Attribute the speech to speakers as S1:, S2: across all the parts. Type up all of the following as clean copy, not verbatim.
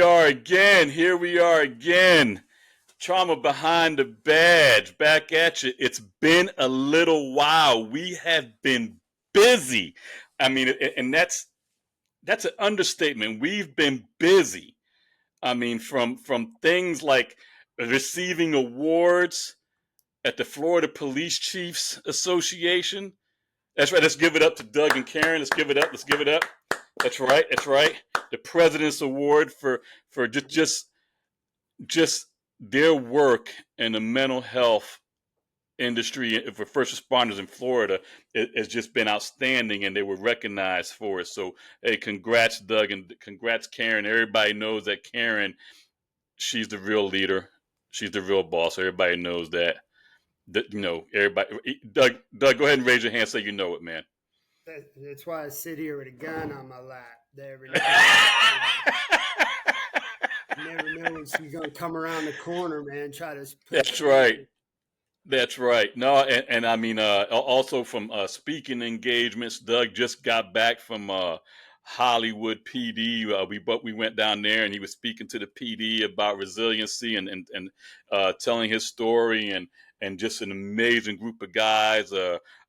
S1: are again. Here we are again. Trauma behind the badge. Back at you. It's been a little while. We have been busy. I mean, and that's an understatement. We've been busy. I mean, from things like receiving awards at the Florida Police Chiefs Association. That's right. Let's give it up to Doug and Karen. Let's give it up. Let's give it up. That's right. That's right. The President's Award for just their work in the mental health industry for first responders in Florida has just been outstanding, and they were recognized for it. So, hey, congrats, Doug, and congrats, Karen. Everybody knows that Karen, she's the real leader. She's the real boss. Everybody knows that. Everybody. Doug, go ahead and raise your hand so you know it, man.
S2: That's why I sit here with a gun on my lap. You never know when she's going to come around the corner, man.
S1: That's right. That's right. No, and I mean, also from speaking engagements, Doug just got back from Hollywood PD. We went down there, and he was speaking to the PD about resiliency and telling his story, and just an amazing group of guys.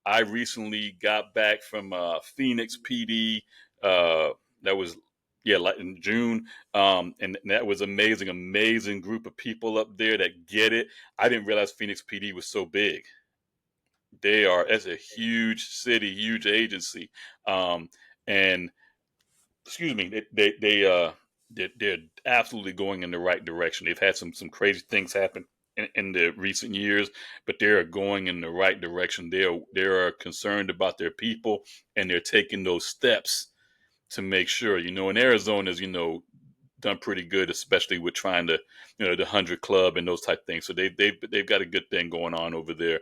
S1: I recently got back from Phoenix PD. That was like in June, and that was amazing group of people up there that get it. I didn't realize Phoenix PD was so big. It's a huge city, huge agency, and excuse me, they're absolutely going in the right direction. They've had some crazy things happen in the recent years, but they are going in the right direction. They are concerned about their people, and they're taking those steps to make sure. In Arizona's, done pretty good, especially with trying to, the 100 Club and those type of things. So they've got a good thing going on over there.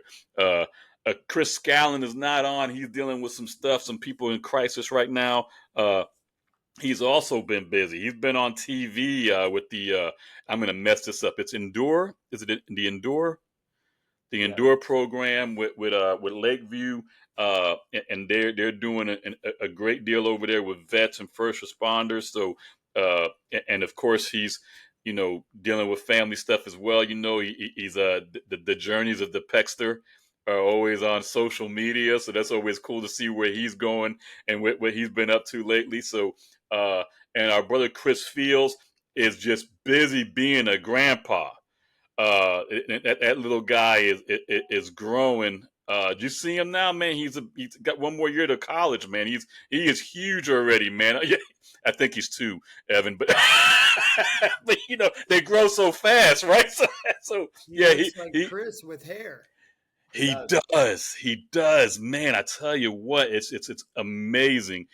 S1: Chris Scallon is not on. He's dealing with some stuff, some people in crisis right now. He's also been busy. He's been on TV with the. I'm going to mess this up. It's Endure. Is it the Endure? The Endure program with Lakeview, and they're doing a great deal over there with vets and first responders. So, and of course he's dealing with family stuff as well. He's the journeys of the Pexter are always on social media, so that's always cool to see where he's going and what he's been up to lately. So, and our brother Chris Fields is just busy being a grandpa. That little guy is growing. Do you see him now, man? He's got one more year to college, man. He is huge already, man. I think he's 2, Evan, but but they grow so fast, right? So yeah,
S2: he Chris with hair.
S1: He does, man. I tell you what, it's amazing,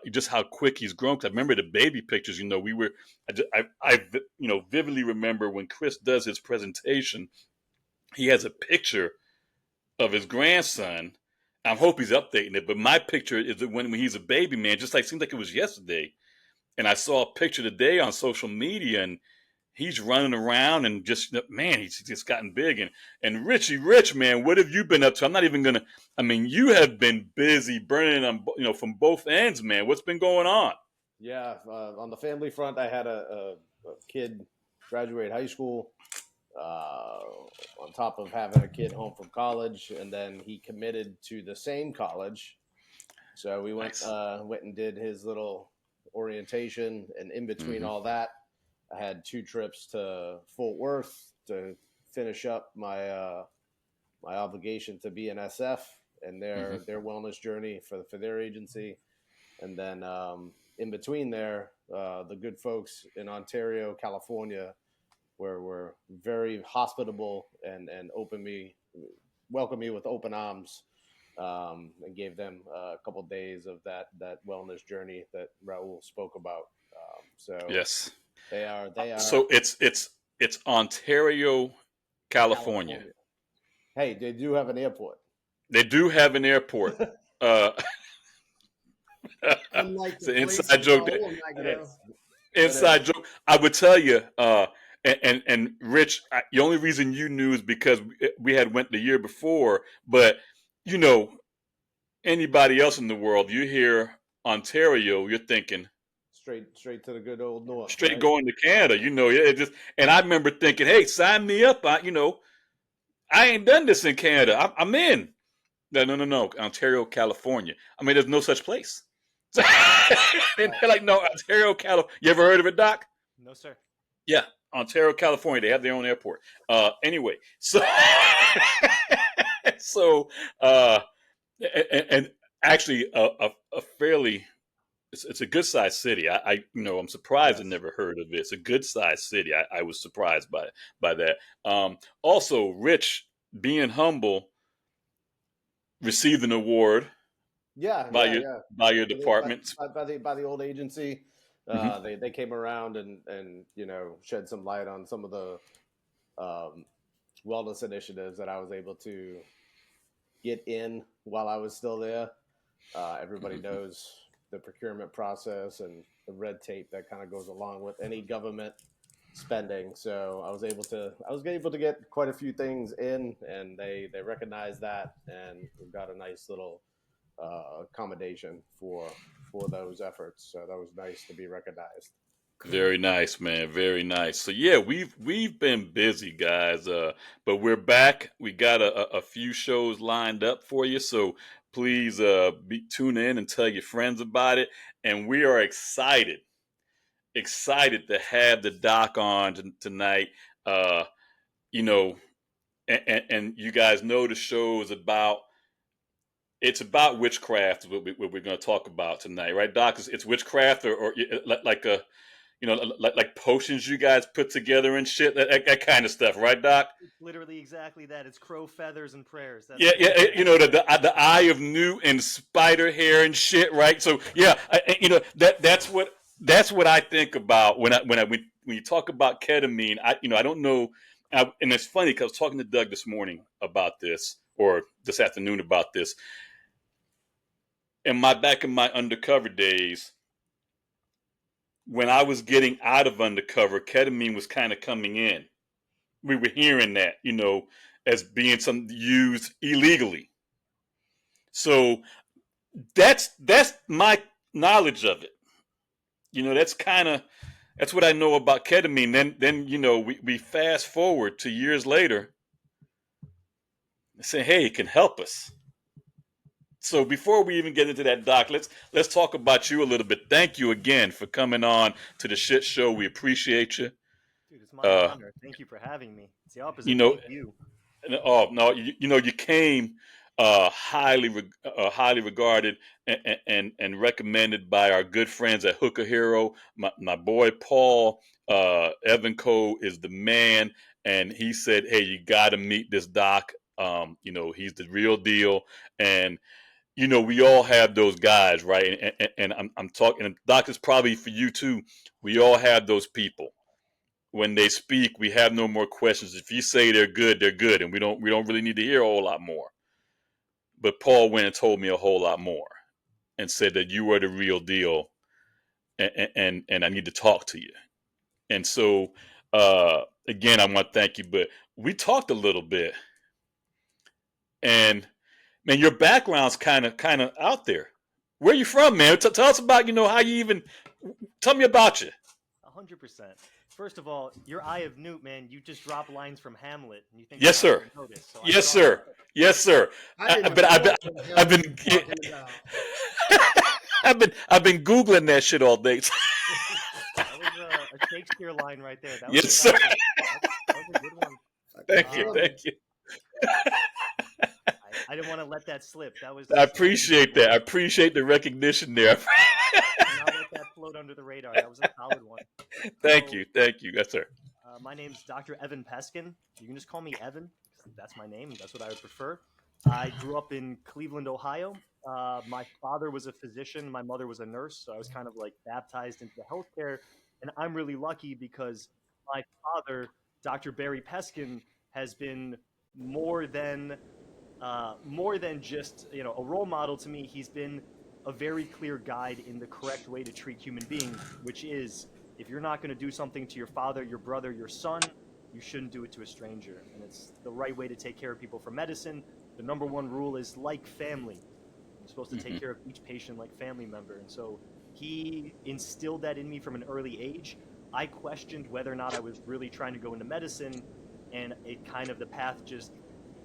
S1: just how quick he's grown. Cause I remember the baby pictures. I vividly remember when Chris does his presentation, he has a picture of his grandson. I hope he's updating it, but my picture is when he's a baby, man. Just seems like it was yesterday, and I saw a picture today on social media, and he's running around and just, man, he's just gotten big. And Richie Rich, man, what have you been up to? I'm not even going to, you have been busy burning on, from both ends, man. What's been going on?
S3: Yeah. On the family front, I had a kid graduate high school, on top of having a kid home from college. And then he committed to the same college. So we went and did his little orientation, and in between all that, I had 2 trips to Fort Worth to finish up my my obligation to BNSF and their wellness journey for their agency, and then in between there, the good folks in Ontario, California, were very hospitable and welcomed me with open arms, and gave them a couple of days of that wellness journey that Raul spoke about. So
S1: yes.
S3: They are.
S1: So it's Ontario, California.
S3: Hey, they do have an airport.
S1: They do have an airport. It's an inside joke. Inside joke. I would tell you, and Rich, the only reason you knew is because we had went the year before. But anybody else in the world, you hear Ontario, you're thinking
S3: straight to the good old north.
S1: Straight
S3: Right?
S1: going to Canada, it just. And I remember thinking, hey, sign me up. I ain't done this in Canada. I'm in. No. Ontario, California. I mean, there's no such place. And they're like, no, Ontario, California. You ever heard of it, Doc?
S4: No, sir.
S1: Yeah, Ontario, California. They have their own airport. Anyway, so so and actually a fairly it's a good sized city. I'm surprised I
S3: Yes.
S1: never heard of it. It's a good sized city. I was surprised by that. Also, Rich, being humble, received an award
S3: Yeah,
S1: by
S3: yeah,
S1: your
S3: yeah.
S1: by your
S3: By the
S1: department.
S3: by the old agency,
S1: Mhm.
S3: they came around and shed some light on some of the um, wellness initiatives that I was able to get in while I was still there. Everybody knows the procurement process and the red tape that kind of goes along with any government spending. So I was able to get quite a few things in, and they recognized that, and we got a nice little accommodation for those efforts. So that was nice to be recognized.
S1: Very nice, man. Very nice. So yeah, we've been busy, guys. But we're back. We got a few shows lined up for you. So please tune in and tell your friends about it. And we are excited to have the doc on tonight. Uh, you know, and you guys know the show is about. It's about witchcraft. What we're going to talk about tonight, right, Doc? It's witchcraft, or like a like potions you guys put together and shit, that kind of stuff, right, Doc?
S4: It's literally exactly that. It's crow feathers and prayers. That's
S1: Yeah, yeah. The eye of newt and spider hair and shit, right? So yeah, that's what I think about when you talk about ketamine. I don't know, and it's funny because I was talking to Doug this morning about this, or this afternoon about this. Back in my undercover days, when I was getting out of undercover, ketamine was kind of coming in. We were hearing that, as being some used illegally. So that's my knowledge of it. That's what I know about ketamine. Then we fast forward to years later and say, hey, it can help us. So before we even get into that, Doc, let's talk about you a little bit. Thank you again for coming on to the shit show. We appreciate you.
S4: Dude, it's my
S1: Uh,
S4: honor. Thank you for having me. It's the
S1: you
S4: opposite.
S1: know,
S4: Thank you.
S1: Oh no, you came highly regarded and recommended by our good friends at Hooker Hero. My boy Paul Evan Cole is the man, and he said, "Hey, you got to meet this doc. He's the real deal." And we all have those guys, right? And I'm talking. And doc is probably for you too. We all have those people when they speak, we have no more questions. If you say they're good, and we don't really need to hear a whole lot more. But Paul went and told me a whole lot more, and said that you are the real deal, and I need to talk to you. And so, again, I want to thank you. But we talked a little bit, and man, your background's kind of out there. Where are you from, man? Tell us about how you even. Tell me about you.
S4: 100%. First of all, your eye of newt, man, you just drop lines from Hamlet, and you think I'm
S1: Yes,
S4: not
S1: sir.
S4: going to notice. So I
S1: Yes,
S4: saw
S1: sir.
S4: that.
S1: Yes, sir.
S2: I didn't
S1: But
S2: know
S1: I've been,
S2: what the hell
S1: I've
S2: you
S1: been,
S2: were talking about.
S1: I've been googling that shit all day.
S4: That was a Shakespeare line right there. That was
S1: Yes, sir.
S4: impressive. That was a good one.
S1: Thank you.
S4: Um,
S1: Thank you.
S4: I didn't want to let that slip. That was.
S1: I appreciate that. I appreciate the recognition there.
S4: Not let that float under the radar. That was a solid one.
S1: Thank
S4: So,
S1: you. Thank you. Yes, sir.
S4: my name's Dr. Evan Peskin. You can just call me Evan. That's my name. That's what I would prefer. I grew up in Cleveland, Ohio. My father was a physician. My mother was a nurse. So I was kind of like baptized into healthcare. And I'm really lucky because my father, Dr. Barry Peskin, has been more than just a role model to me. He's been a very clear guide in the correct way to treat human beings, which is if you're not going to do something to your father, your brother, your son, you shouldn't do it to a stranger. And it's the right way to take care of people for medicine. The number one rule is like family. You're supposed to take care of each patient like family member. And so He instilled that in me from an early age. I questioned whether or not I was really trying to go into medicine, and it kind of the path just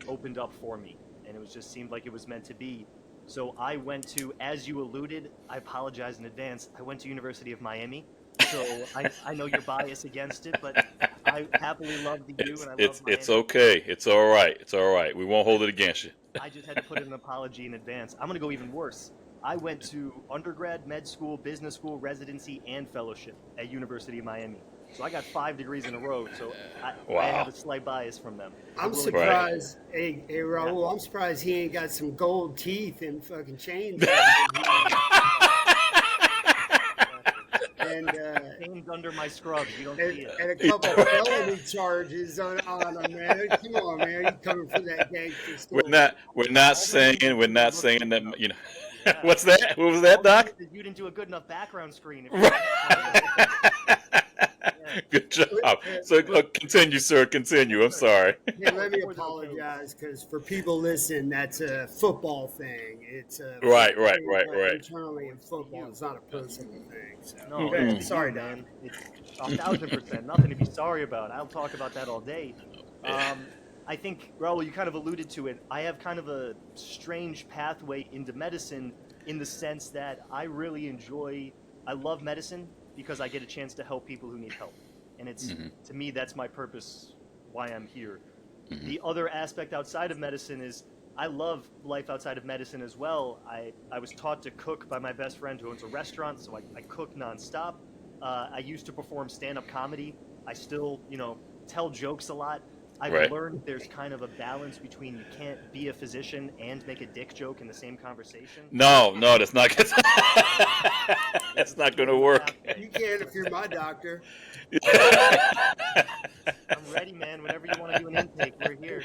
S4: opened up for me, and it was just seemed like it was meant to be. So I went to, as you alluded, I apologize in advance. I went to University of Miami, so I know you're biased against it, but I happily love the U and I love
S1: It's
S4: Miami.
S1: okay. It's all right. It's all right. We won't hold it against you.
S4: I just had to put in an apology in advance. I'm gonna go even worse. I went to undergrad, med school, business school, residency, and fellowship at University of Miami. So I got 5 degrees in a row. So I have a
S1: Wow.
S4: slight bias from them. I
S2: I'm
S4: will admit that.
S2: surprised. Hey, Raul, I'm surprised he ain't got some gold teeth and fucking chains. And
S4: Chains under my scrubs. You don't see it.
S2: and a couple felony charges on him, man. Come on, man. You coming for that gangster story?
S1: We're not saying that, you know. What's that? What was that,
S4: All
S1: Doc?
S4: you didn't do a good enough background screen.
S1: Good job. So continue, sir. Continue. I'm sorry.
S2: Hey, let me apologize because for people listening, that's a football thing. It's a
S1: Right.
S2: internally in football. It's not a personal thing. So.
S4: No,
S1: Mm-mm.
S2: Sorry,
S4: man. It's 1,000%. Nothing to be sorry about. I'll talk about that all day. I think, Raul, you kind of alluded to it. I have kind of a strange pathway into medicine in the sense that I love medicine because I get a chance to help people who need help. And it's, to me, that's my purpose, why I'm here. The other aspect outside of medicine is I love life outside of medicine as well. I was taught to cook by my best friend who owns a restaurant, so I cook nonstop. I used to perform stand-up comedy. I still, tell jokes a lot. I've learned there's kind of a balance between you can't be a physician and make a dick joke in the same conversation.
S1: No, that's not. That's not going to work.
S2: You can if you're my doctor.
S4: I'm ready, man. Whenever you want to do an intake, we're here.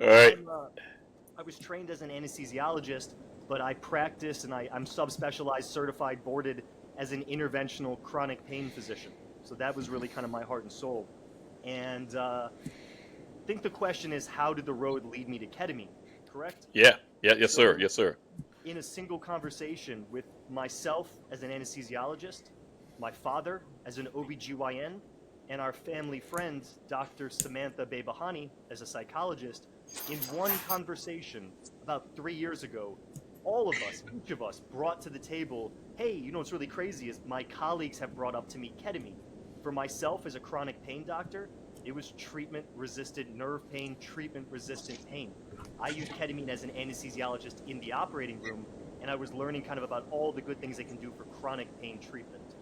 S1: All right.
S4: I was trained as an anesthesiologist, but I practice and I'm subspecialized, certified, boarded as an interventional chronic pain physician. So that was really kind of my heart and soul. And I think the question is, how did the road lead me to ketamine, correct?
S1: Yes, sir. Yes, sir.
S4: In a single conversation with myself as an anesthesiologist, my father as an OBGYN, and our family friend, Dr. Samantha Bebahani, as a psychologist, in one conversation about 3 years ago, all of us, each of us, brought to the table, hey, what's really crazy is my colleagues have brought up to me ketamine. For myself as a chronic pain doctor, it was treatment-resistant nerve pain, treatment-resistant pain. I used ketamine as an anesthesiologist in the operating room, and I was learning kind of about all the good things it can do for chronic pain treatment.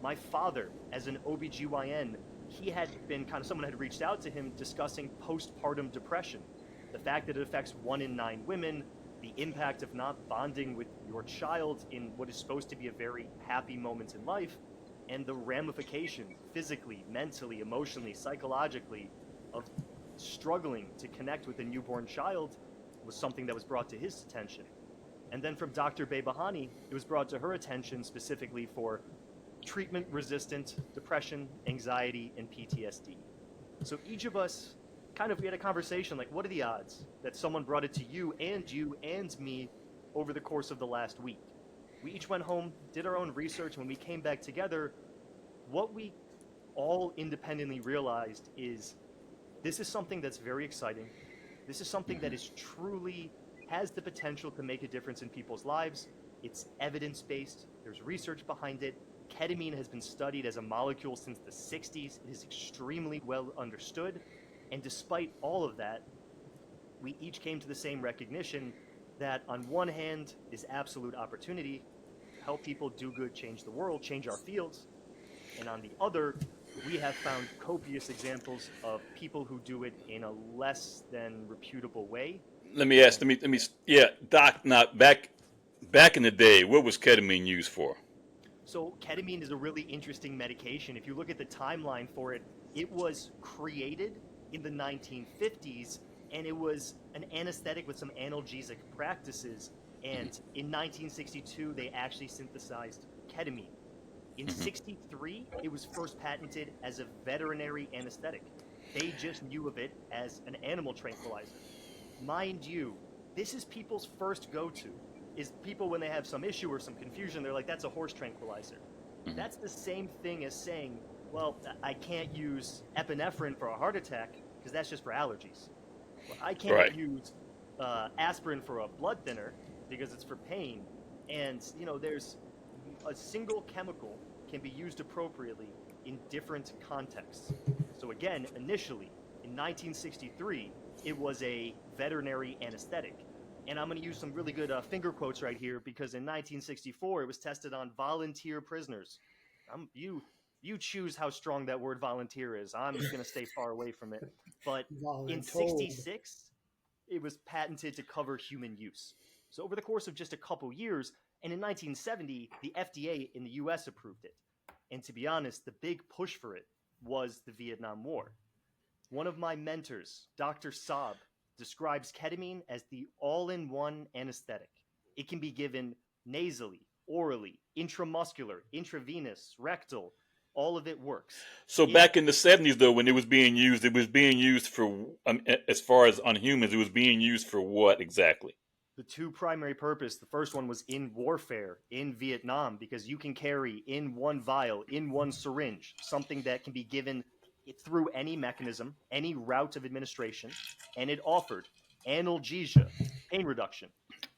S4: My father, as an OBGYN, he had been someone had reached out to him discussing postpartum depression, the fact that it affects 1 in 9 women, the impact of not bonding with your child in what is supposed to be a very happy moment in life, and the ramifications physically, mentally, emotionally, psychologically of struggling to connect with a newborn child was something that was brought to his attention. And then from Dr. Bebahani, it was brought to her attention specifically for treatment-resistant depression, anxiety, and PTSD. So each of us we had a conversation like, what are the odds that someone brought it to you and me over the course of the last week? We each went home, did our own research, and when we came back together, what we all independently realized is this is something that's very exciting. This is something that is truly has the potential to make a difference in people's lives. It's evidence-based. There's research behind it. Ketamine has been studied as a molecule since the 60s. It is extremely well understood. And despite all of that, we each came to the same recognition that on one hand is absolute opportunity to help people do good, change the world, change our fields. And on the other, we have found copious examples of people who do it in a less than reputable way.
S1: Doc, now back in the day, what was ketamine used for?
S4: So ketamine is a really interesting medication. If you look at the timeline for it, it was created in the 1950s, and it was an anesthetic with some analgesic practices. And in 1962, they actually synthesized ketamine. In 63, it was first patented as a veterinary anesthetic. They just knew of it as an animal tranquilizer. Mind you, this is people's first go-to. is people, when they have some issue or some confusion, they're like, that's a horse tranquilizer. That's the same thing as saying, well, I can't use epinephrine for a heart attack because that's just for allergies. Well, I can't
S1: Right.
S4: use aspirin for a blood thinner because it's for pain. And, there's a single chemical can be used appropriately in different contexts. So again, initially, in 1963, it was a veterinary anesthetic. And I'm going to use some really good finger quotes right here because in 1964, it was tested on volunteer prisoners. You choose how strong that word volunteer is. I'm going to stay far away from it. But in
S2: Voluntold.
S4: 66, it was patented to cover human use. So over the course of just a couple years, and in 1970, the FDA in the US approved it. And to be honest, the big push for it was the Vietnam War. One of my mentors, Dr. Saab, describes ketamine as the all-in-one anesthetic. It can be given nasally, orally, intramuscular, intravenous, rectal. All of it works.
S1: So back in the 70s, though, when it was being used for, as far as on humans, it was being used for what exactly?
S4: The two primary purpose, the first one was in warfare in Vietnam, because you can carry in one vial, in one syringe, something that can be given through any mechanism, any route of administration, and it offered analgesia, pain reduction,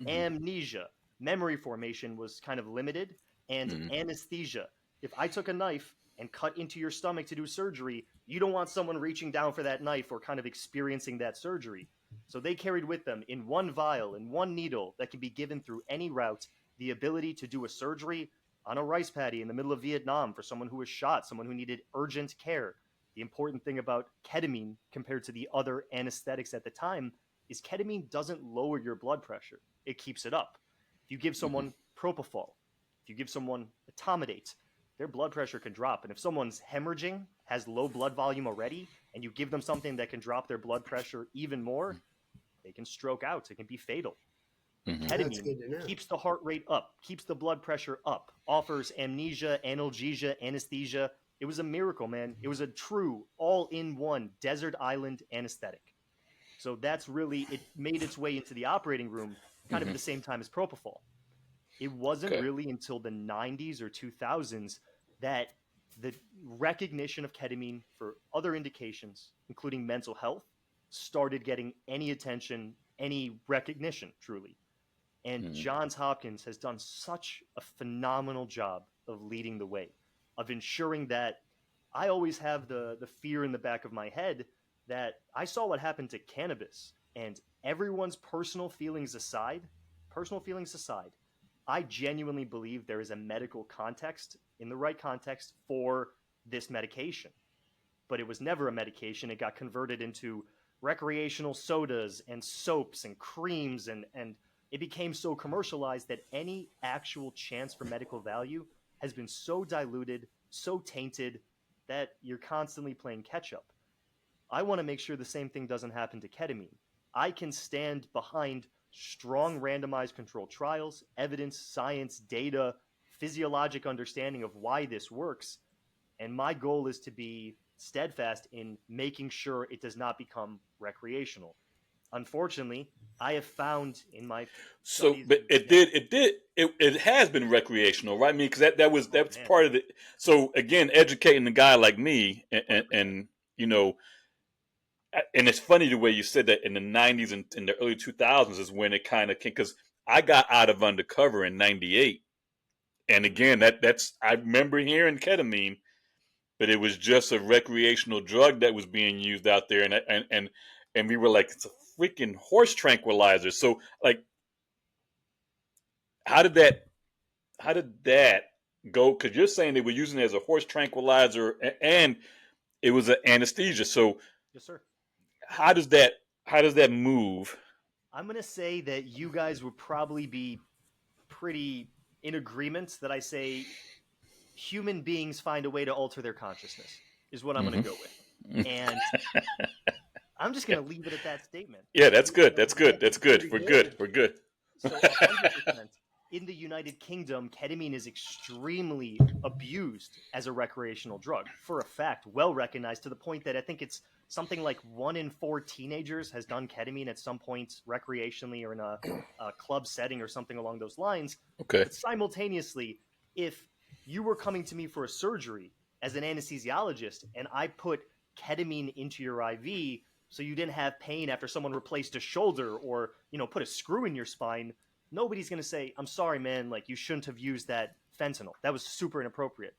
S4: amnesia, memory formation was kind of limited, and anesthesia. If I took a knife and cut into your stomach to do surgery, you don't want someone reaching down for that knife or kind of experiencing that surgery. So they carried with them in one vial, in one needle that can be given through any route, the ability to do a surgery on a rice paddy in the middle of Vietnam for someone who was shot, someone who needed urgent care. The important thing about ketamine compared to the other anesthetics at the time is ketamine doesn't lower your blood pressure. It keeps it up. If you give someone propofol, if you give someone etomidate, their blood pressure can drop. And if someone's hemorrhaging, has low blood volume already, and you give them something that can drop their blood pressure even more, they can stroke out. It can be fatal. Ketamine keeps the heart rate up, keeps the blood pressure up, offers amnesia, analgesia, anesthesia. It was a miracle, man. It was a true all-in-one desert island anesthetic. So that's really, it made its way into the operating room kind of at the same time as propofol. It wasn't really until the 90s or 2000s that the recognition of ketamine for other indications, including mental health, started getting any attention, any recognition, truly. And Johns Hopkins has done such a phenomenal job of leading the way, of ensuring that I always have the fear in the back of my head that I saw what happened to cannabis, and everyone's personal feelings aside, I genuinely believe there is a medical context, in the right context, for this medication. But it was never a medication. It got converted into recreational sodas and soaps and creams, and it became so commercialized that any actual chance for medical value has been so diluted, so tainted, that you're constantly playing catch up. I want to make sure the same thing doesn't happen to ketamine. I can stand behind strong randomized controlled trials, evidence, science, data, physiologic understanding of why this works. And my goal is to be steadfast in making sure it does not become recreational. Unfortunately, I have found in my studies,
S1: but it has been recreational, right? I mean, because that's part of it. So again, educating a guy like me, and and it's funny the way you said that in the 90s and in the early 2000s is when it kind of came, because I got out of undercover in 98. And again, that's I remember hearing ketamine, but it was just a recreational drug that was being used out there, and we were like, it's a freaking horse tranquilizer. So like, how did that go? Because you're saying they were using it as a horse tranquilizer and it was an anesthesia. So
S4: yes, sir.
S1: How does that move?
S4: I'm going to say that you guys would probably be pretty in agreement that I say human beings find a way to alter their consciousness is what I'm going to go with. And I'm just going to leave it at that statement.
S1: Yeah, that's good. That's good. That's good. We're good. We're good.
S4: So 100%. in the United Kingdom, ketamine is extremely abused as a recreational drug. For a fact, well recognized, to the point that I think it's something like 1 in 4 teenagers has done ketamine at some point recreationally or in a club setting or something along those lines.
S1: Okay.
S4: But simultaneously, if you were coming to me for a surgery as an anesthesiologist and I put ketamine into your IV so you didn't have pain after someone replaced a shoulder or, put a screw in your spine, nobody's going to say, I'm sorry, man, like you shouldn't have used that fentanyl. That was super inappropriate.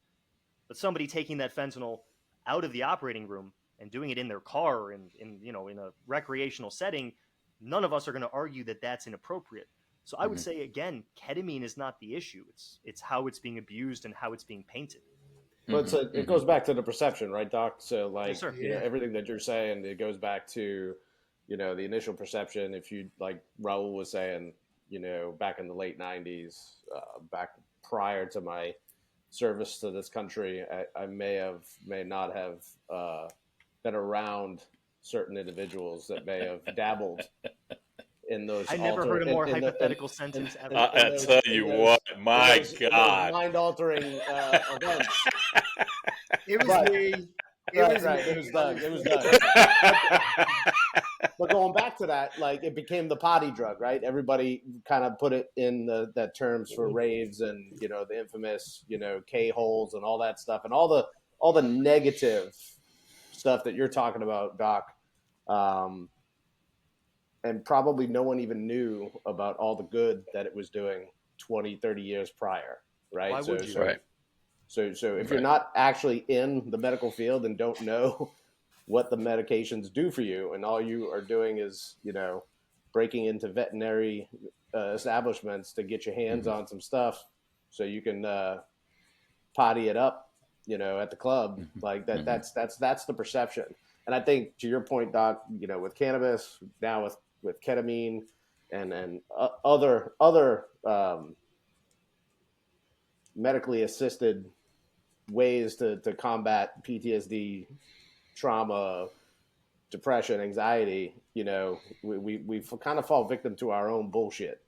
S4: But somebody taking that fentanyl out of the operating room and doing it in their car or in a recreational setting, none of us are going to argue that that's inappropriate. So I would say, again, ketamine is not the issue. It's how it's being abused and how it's being painted.
S3: But it goes back to the perception, right, Doc? So, like,
S4: Yes, sir.
S3: everything that you're saying, it goes back to, the initial perception. If you, like Raul was saying, back in the late 90s, back prior to my service to this country, I may not have been around certain individuals that may have dabbled in those.
S4: I never heard a more hypothetical sentence ever.
S1: I tell you what, my God.
S3: Mind-altering events.
S2: It was me.
S3: It was Doug. It was Doug. But going back to that, like, it became the potty drug, right? Everybody kind of put it in that terms for raves and, the infamous, K-holes and all that stuff, and all the negative stuff that you're talking about, Doc. And probably no one even knew about all the good that it was doing 20, 30 years prior, right?
S4: Why would you?
S1: Right.
S3: So if you're not actually in the medical field and don't know what the medications do for you, and all you are doing is, breaking into veterinary establishments to get your hands on some stuff so you can potty it up, at the club, like that. That's the perception. And I think, to your point, Doc, with cannabis, now with ketamine and other medically assisted ways to combat PTSD, trauma, depression, anxiety, we kind of fall victim to our own bullshit.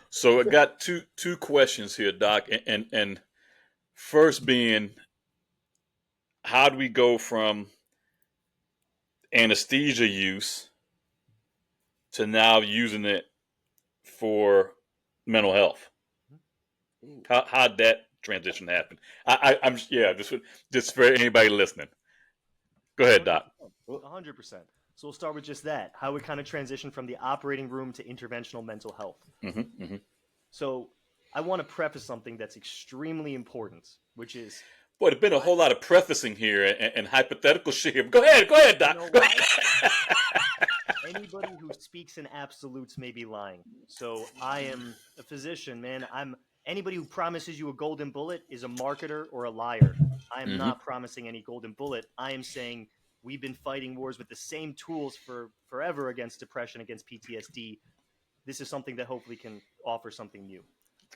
S1: So I got two questions here, Doc, and first being, how do we go from anesthesia use to now using it for mental health? How'd that transition happen? I'm just for anybody listening. Go ahead, Doc.
S4: 100%. So we'll start with just that, how it kind of transitioned from the operating room to interventional mental health. So I want to preface something that's extremely important, which is...
S1: Boy, there's been a whole lot of prefacing here and hypothetical shit. Go ahead, Doc.
S4: You know
S1: Go ahead.
S4: Anybody who speaks in absolutes may be lying. So I am a physician, man. Anybody who promises you a golden bullet is a marketer or a liar. I am not promising any golden bullet. I am saying we've been fighting wars with the same tools for forever against depression, against PTSD. This is something that hopefully can offer something new.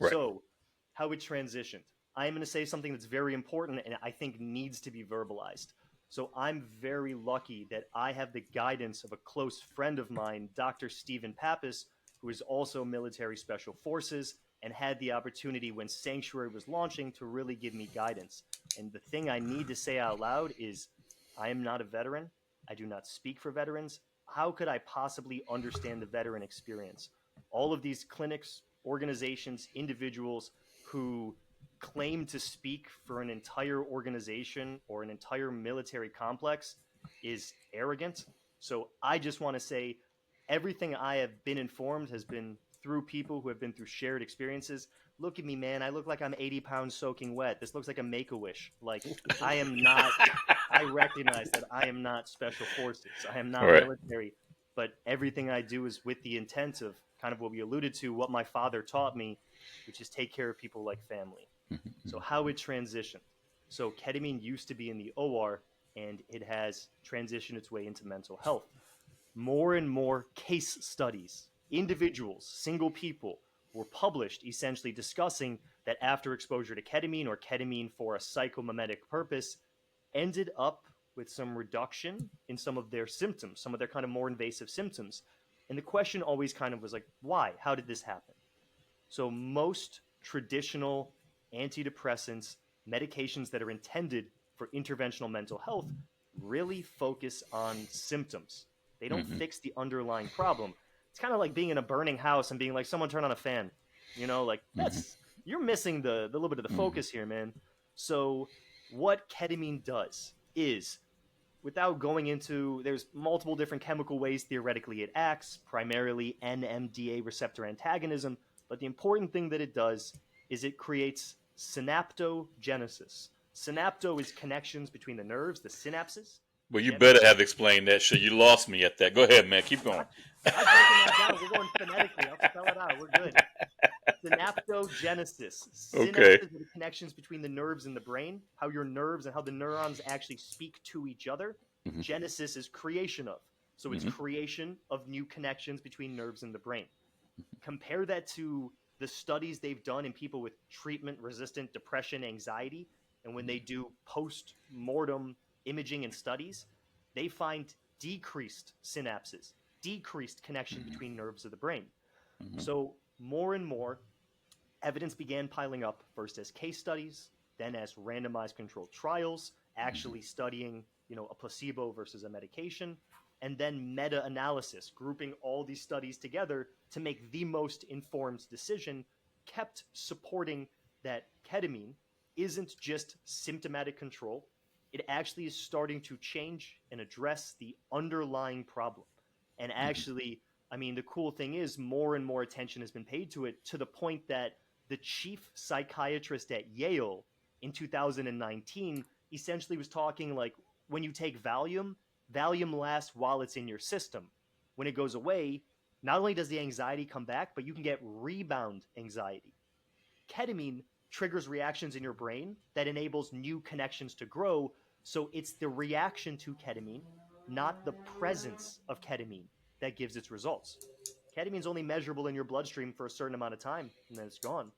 S1: Right.
S4: So how it transitioned. I am going to say something that's very important and I think needs to be verbalized. So I'm very lucky that I have the guidance of a close friend of mine, Dr. Stephen Pappas, who is also military special forces and had the opportunity when Sanctuary was launching to really give me guidance. And the thing I need to say out loud is I am not a veteran. I do not speak for veterans. How could I possibly understand the veteran experience? All of these clinics, organizations, individuals who claim to speak for an entire organization or an entire military complex is arrogant. So I just want to say everything I have been informed has been through people who have been through shared experiences. Look at me, man. I look like I'm 80 pounds soaking wet. This looks like a Make-A-Wish. Like, I am not, I recognize that I am not special forces. I am not military, but everything I do is with the intent of kind of what we alluded to, what my father taught me, which is take care of people like family. So how it transitioned. So ketamine used to be in the OR and it has transitioned its way into mental health. More and more case studies, individuals, single people were published essentially discussing that after exposure to ketamine or ketamine for a psychomimetic purpose ended up with some reduction in some of their symptoms, some of their kind of more invasive symptoms. And the question always kind of was like, why? How did this happen? So most traditional antidepressants, medications that are intended for interventional mental health, really focus on symptoms. They don't
S1: Hmm.
S4: fix the underlying problem. It's kind of like being in a burning house and being like, someone turn on a fan. Like
S1: Hmm.
S4: you're missing the little bit of the
S1: Hmm.
S4: focus here, man. So what ketamine does is, without going into, there's multiple different chemical ways theoretically it acts, primarily NMDA receptor antagonism, but the important thing that it does is it creates synaptogenesis. Synapto is connections between the nerves, the synapses.
S1: Well, you
S4: Gen-
S1: better have explained that shit. You lost me at that. Go ahead, man. Keep going.
S4: Got you. I've broken that down. We're going phonetically. I'll spell it out. We're good. Synaptogenesis.
S1: Okay.
S4: Synapses are the connections between the nerves and the brain, how your nerves and how the neurons actually speak to each other.
S1: Hmm.
S4: Genesis is creation of. So it's
S1: Hmm.
S4: creation of new connections between nerves and the brain. Compare that to the studies they've done in people with treatment resistant depression, anxiety, and when they do post mortem imaging and studies, they find decreased synapses, decreased connection between nerves of the brain.
S1: Hmm.
S4: So more and more evidence began piling up, first as case studies, then as randomized controlled trials, actually studying, a placebo versus a medication, and then meta-analysis, grouping all these studies together to make the most informed decision, kept supporting that ketamine isn't just symptomatic control. It actually is starting to change and address the underlying problem. And actually, I mean, the cool thing is more and more attention has been paid to it, to the point that the chief psychiatrist at Yale in 2019 essentially was talking like, when you take Valium, Valium lasts while it's in your system. When it goes away, not only does the anxiety come back, but you can get rebound anxiety. Ketamine triggers reactions in your brain that enables new connections to grow. So it's the reaction to ketamine, not the presence of ketamine, that gives its results. Ketamine is only measurable in your bloodstream for a certain amount of time, and then it's gone.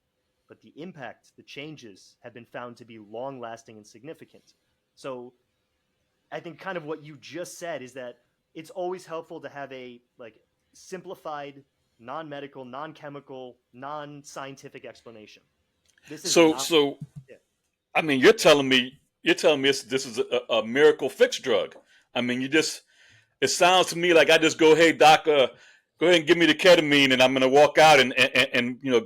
S4: But the impact, the changes, have been found to be long lasting and significant. So I think kind of what you just said is that it's always helpful to have a simplified, non-medical, non-chemical, non-scientific explanation. This is
S1: So,
S4: not.
S1: so
S4: Yeah.
S1: I mean, you're telling me this is a miracle fix drug. I mean, it sounds to me like I just go, hey doc, go ahead and give me the ketamine, and I'm going to walk out and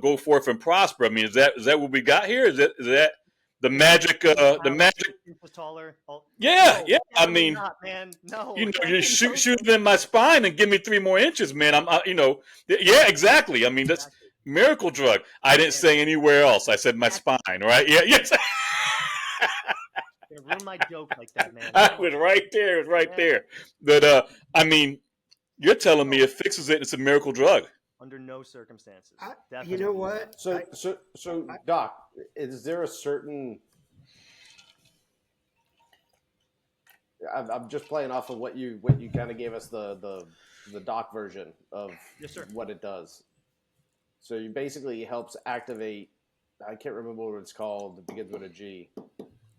S1: go forth and prosper. I mean, is that what we got here? Is that the
S4: You're gonna
S1: magic?
S4: gain
S1: The
S4: pounds,
S1: magic?
S4: 6 inches taller.
S1: Yeah,
S4: No,
S1: yeah. I
S4: definitely
S1: mean,
S4: not, man. No,
S1: you
S4: no,
S1: shoot it in my spine and give me 3 more inches, man. Yeah, exactly. I mean, that's
S4: exactly.
S1: miracle drug. I didn't
S4: Man,
S1: say anywhere else. I said my spine, right? Yeah, yes.
S4: you're gonna ruin my joke like that, man.
S1: I
S4: Come on.
S1: was right there. It was right
S4: Yeah.
S1: there. But I mean, you're telling me
S4: No,
S1: it fixes it. It's a miracle drug.
S4: under no circumstances.
S2: You know
S4: Definitely not.
S2: what?
S3: So
S2: I
S3: Doc, is there a certain? I'm just playing off of what you kind of gave us the Doc version of
S4: Yes, sir.
S3: what it does. So you basically helps activate. I can't remember what it's called. It begins with a G.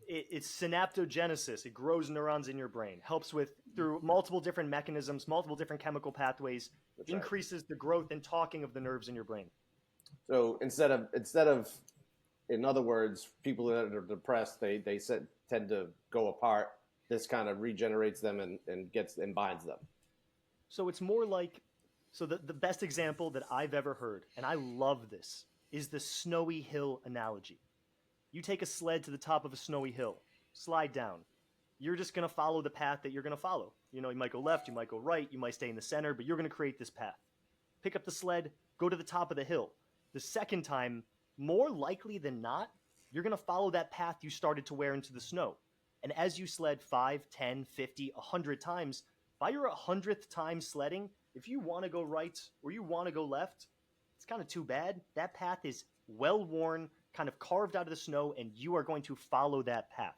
S4: It's synaptogenesis. It grows neurons in your brain, helps with, through multiple different mechanisms, multiple different chemical pathways,
S3: That's right.
S4: increases the growth and talking of the nerves in your brain.
S3: So instead of, in other words, people that are depressed, they tend to go apart. This kind of regenerates them and gets and binds them.
S4: So it's more like, so the best example that I've ever heard, and I love this, is the snowy hill analogy. You take a sled to the top of a snowy hill, slide down. You're just going to follow the path that you're going to follow. You might go left, you might go right, you might stay in the center, but you're going to create this path. Pick up the sled, go to the top of the hill. The second time, more likely than not, you're going to follow that path you started to wear into the snow. And as you sled 5, 10, 50, 100 times, by your 100th time sledding, if you want to go right or you want to go left, it's kind of too bad. That path is well worn, kind of carved out of the snow, and you are going to follow that path.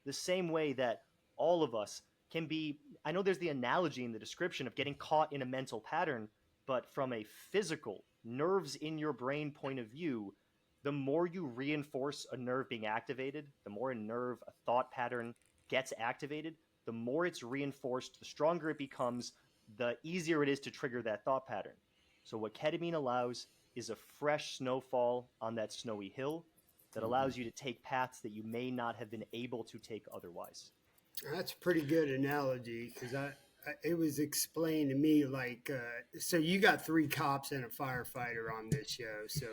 S4: The same way that all of us can be, I know there's the analogy in the description of getting caught in a mental pattern, but from a physical, nerves in your brain point of view, the more you reinforce a nerve being activated, the more a thought pattern gets activated, the more it's reinforced, the stronger it becomes, the easier it is to trigger that thought pattern. So what ketamine allows is a fresh snowfall on that snowy hill that allows you to take paths that you may not have been able to take otherwise.
S2: That's a pretty good analogy because it was explained to me like so you got 3 cops and a firefighter on this show, so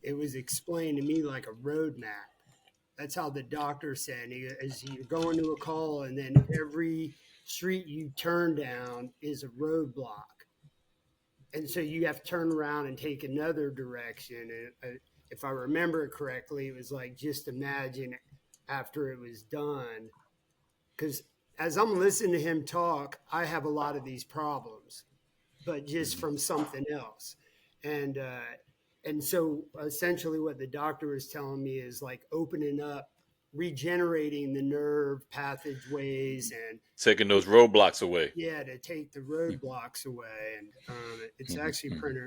S2: it was explained to me like a road map. That's how the doctor said. As you're going to a call, and then every street you turn down is a roadblock, and so you have to turn around and take another direction. And if I remember it correctly, it was like just imagine after it was done, because as I'm listening to him talk, I have a lot of these problems, but just from something else. And so essentially what the doctor was telling me is like opening up, regenerating the nerve passageways and
S1: taking those roadblocks away.
S2: yeah, to take the roadblocks away. And it's actually pretty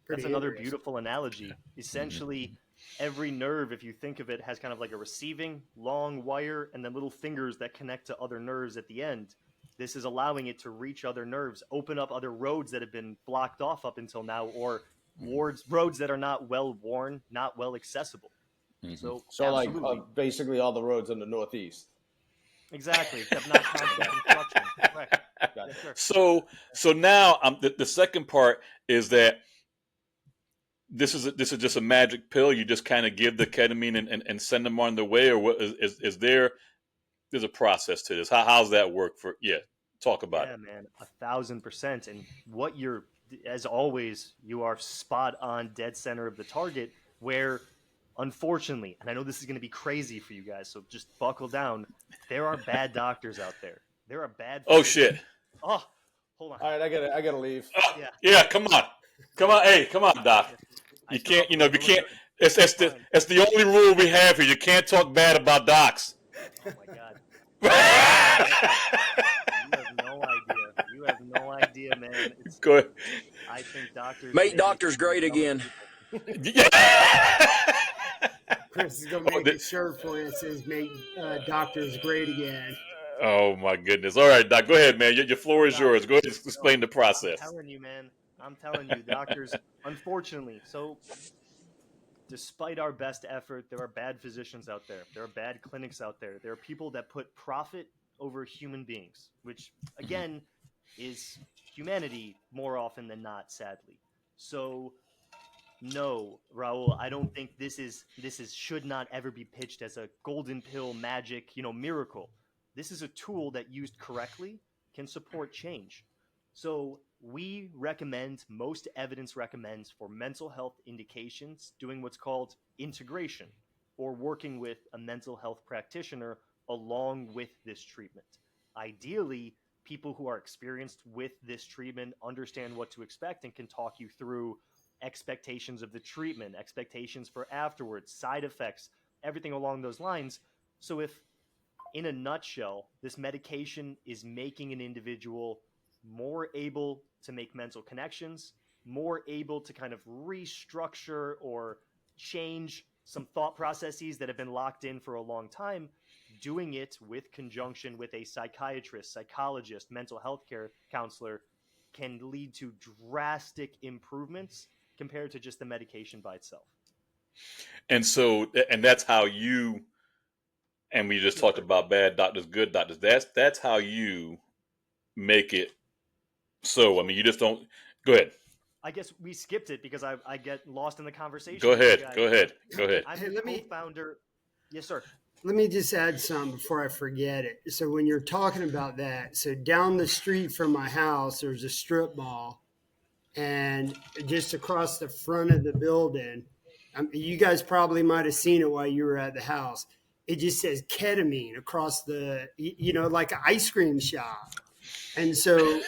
S4: that's another beautiful analogy. Essentially, every nerve, if you think of it, has kind of like a receiving long wire and then little fingers that connect to other nerves at the end. This is allowing it to reach other nerves, open up other roads that have been blocked off up until now, or roads that are not well worn, not well accessible. So
S3: like basically all the roads in the Northeast.
S4: Exactly, except not constant construction. Correct. Yes,
S1: sir. So now the second part is that this is just a magic pill. You just kind of give the ketamine and send them on their way, or what is there's a process to this? How's that work for? Yeah, talk about it.
S4: Yeah, man, 1,000%. And what you're, as always, you are spot on, dead center of the target. Where, unfortunately, and I know this is going to be crazy for you guys, so just buckle down. There are bad doctors out there. There are bad.
S1: Oh shit!
S4: Oh, hold on.
S3: All right, I gotta leave.
S1: Yeah, come on. Hey, come on, doc. You can't. You can't. It's the only rule we have here. You can't talk bad about docs.
S4: Oh my god. You have no idea, man.
S1: Go ahead.
S4: I think doctors
S5: make doctors great again.
S2: Chris is gonna make a shirt for you that says "Make doctors great again."
S1: Oh my goodness! All right, Doc, go ahead, man. Your floor is yours. Go ahead and explain the process.
S4: I'm telling you, doctors. Unfortunately, so despite our best effort, there are bad physicians out there. There are bad clinics out there. There are people that put profit over human beings, which again is humanity more often than not, sadly. So no, Raul, I don't think this should not ever be pitched as a golden pill magic, miracle. This is a tool that used correctly can support change. So we recommend, most evidence recommends for mental health indications doing what's called integration, or working with a mental health practitioner along with this treatment. Ideally, people who are experienced with this treatment understand what to expect and can talk you through expectations of the treatment, expectations for afterwards, side effects, everything along those lines. So if, in a nutshell, this medication is making an individual more able to make mental connections, more able to kind of restructure or change some thought processes that have been locked in for a long time, doing it with conjunction with a psychiatrist, psychologist, mental health care counselor can lead to drastic improvements compared to just the medication by itself.
S1: And so, and that's how you, and we just talked about bad doctors, good doctors. That's how you make it. So, I mean, you just don't, go ahead.
S4: I guess we skipped it because I get lost in the conversation.
S1: Go ahead.
S4: I'm the co-founder. Yes, sir.
S2: Let me just add something before I forget it. So when you're talking about that, so down the street from my house, there's a strip mall, and just across the front of the building, you guys probably might have seen it while you were at the house. It just says ketamine across the, like an ice cream shop. And so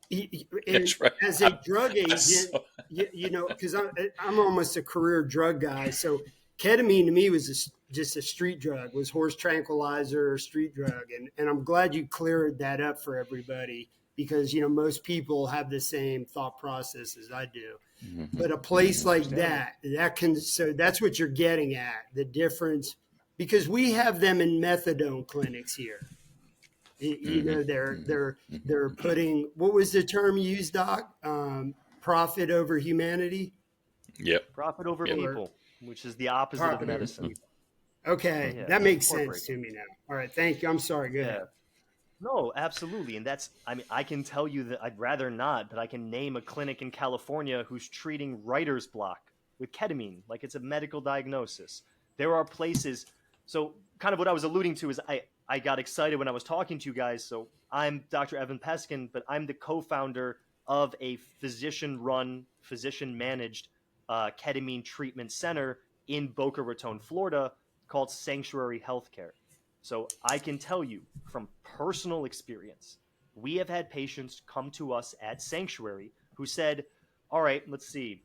S1: Right.
S2: as a drug agent, because I'm almost a career drug guy. So ketamine to me was just a street drug, was horse tranquilizer or street drug. And I'm glad you cleared that up for everybody, because, most people have the same thought process as I do. Mm-hmm. But a place like that so that's what you're getting at, the difference, because we have them in methadone clinics here. They're putting, what was the term used, Doc? Profit over humanity.
S1: Yep.
S4: Profit over
S1: Yep.
S4: people, which is the opposite of
S2: Profit over
S4: medicine.
S2: people. Okay,
S4: Yeah,
S2: that
S4: it's
S2: makes sense
S4: heartbreaking.
S2: to me now. All right, thank you. I'm sorry. Go
S4: Yeah.
S2: ahead.
S4: No, absolutely. And that's, I mean, I can tell you that I'd rather not, but I can name a clinic in California who's treating writer's block with ketamine, like it's a medical diagnosis. There are places. So, kind of what I was alluding to is I got excited when I was talking to you guys. So, I'm Dr. Evan Peskin, but I'm the co founder of a physician run, physician managed ketamine treatment center in Boca Raton, Florida, called Sanctuary Healthcare. So I can tell you from personal experience, we have had patients come to us at Sanctuary who said, all right, let's see.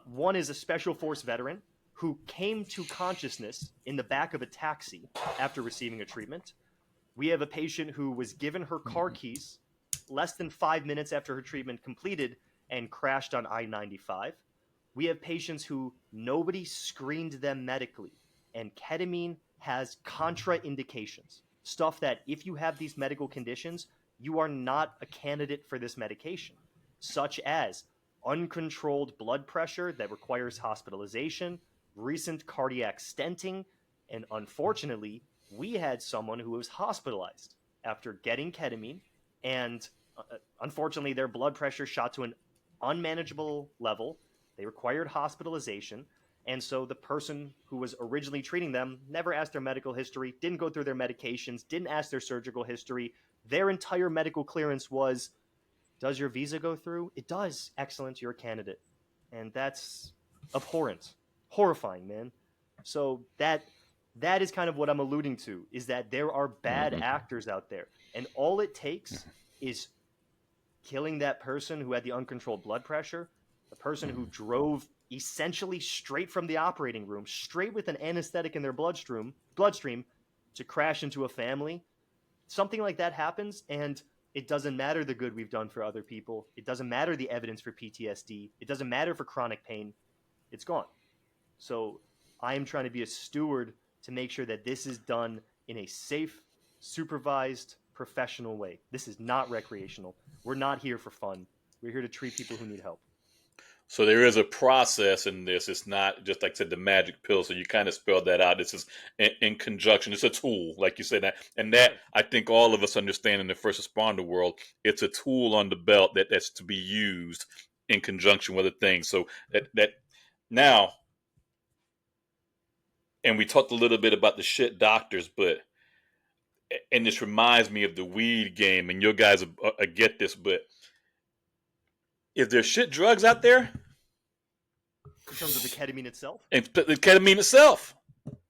S4: One is a special force veteran who came to consciousness in the back of a taxi after receiving a treatment. We have a patient who was given her car keys less than 5 minutes after her treatment completed and crashed on I 95. We have patients who nobody screened them medically, and ketamine has contraindications. Stuff that if you have these medical conditions, you are not a candidate for this medication, such as uncontrolled blood pressure that requires hospitalization, recent cardiac stenting, and unfortunately, we had someone who was hospitalized after getting ketamine, and unfortunately, their blood pressure shot to an unmanageable level. They required hospitalization. And so the person who was originally treating them never asked their medical history, didn't go through their medications, didn't ask their surgical history. Their entire medical clearance was, does your visa go through? It does. Excellent, you're a candidate. And that's abhorrent. Horrifying, man. So that is kind of what I'm alluding to, is that there are bad
S1: Mm-hmm.
S4: actors out there. And all it takes is killing that person who had the uncontrolled blood pressure, the person who drove essentially straight from the operating room, straight with an anesthetic in their bloodstream to crash into a family. Something like that happens, and it doesn't matter the good we've done for other people. It doesn't matter the evidence for PTSD. It doesn't matter for chronic pain. It's gone. So I am trying to be a steward to make sure that this is done in a safe, supervised, professional way. This is not recreational. We're not here for fun. We're here to treat people who need help.
S1: So there is a process in this. It's not just like I said, the magic pill. So you kind of spelled that out. This is in conjunction. It's a tool, like you said, and that
S4: Sure.
S1: I think all of us understand in the first responder world. It's a tool on the belt that's to be used in conjunction with other things. So that now, and we talked a little bit about the shit doctors, but and this reminds me of the weed game. And you guys get this, but is there shit drugs out there?
S4: In terms of the ketamine itself,
S1: And the ketamine itself.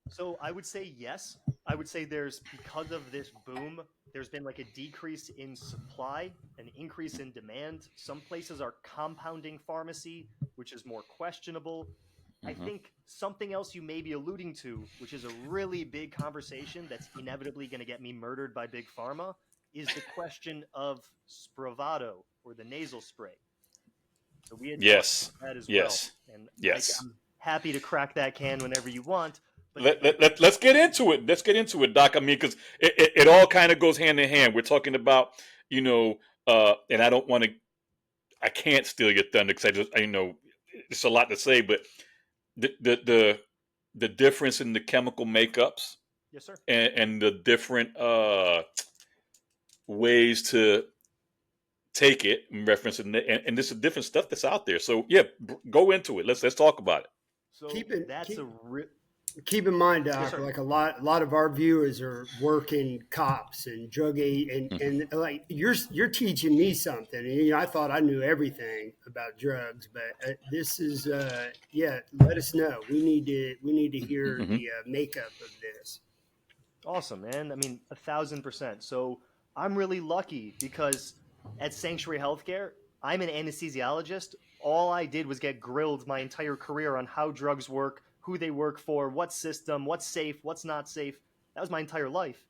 S4: so I would say yes. I would say there's, because of this boom, there's been like a decrease in supply, an increase in demand. Some places are compounding pharmacy, which is more questionable. I
S1: Mm-hmm.
S4: think something else you may be alluding to, which is a really big conversation that's inevitably going to get me murdered by Big Pharma, is the question of Spravato, or the nasal spray. So we had talked
S1: Yes.
S4: about that as well.
S1: Yes.
S4: And
S1: Yes.
S4: I'm happy to crack that can whenever you want. But
S1: Let's get into it. Let's get into it, Doc. I mean, because it all kind of goes hand in hand. We're talking about, and I don't want to, I can't steal your thunder because it's a lot to say, but the difference in the chemical makeups
S4: yes, sir.
S1: and the different ways to take it in reference and this is different stuff that's out there. So yeah, go into it. Let's talk about it.
S4: So
S2: Keep it.
S4: that's
S2: Keep in mind,
S4: yes,
S2: Doc,
S4: sir.
S2: like a lot of our viewers are working cops and drug aid, and like you're teaching me something. And, I thought I knew everything about drugs, but this is yeah. Let us know. We need to hear
S1: Mm-hmm.
S2: the makeup of this.
S4: Awesome, man. I mean, 1,000%. So I'm really lucky because at Sanctuary Healthcare, I'm an anesthesiologist. All I did was get grilled my entire career on how drugs work, who they work for, what system, what's safe, what's not safe. That was my entire life.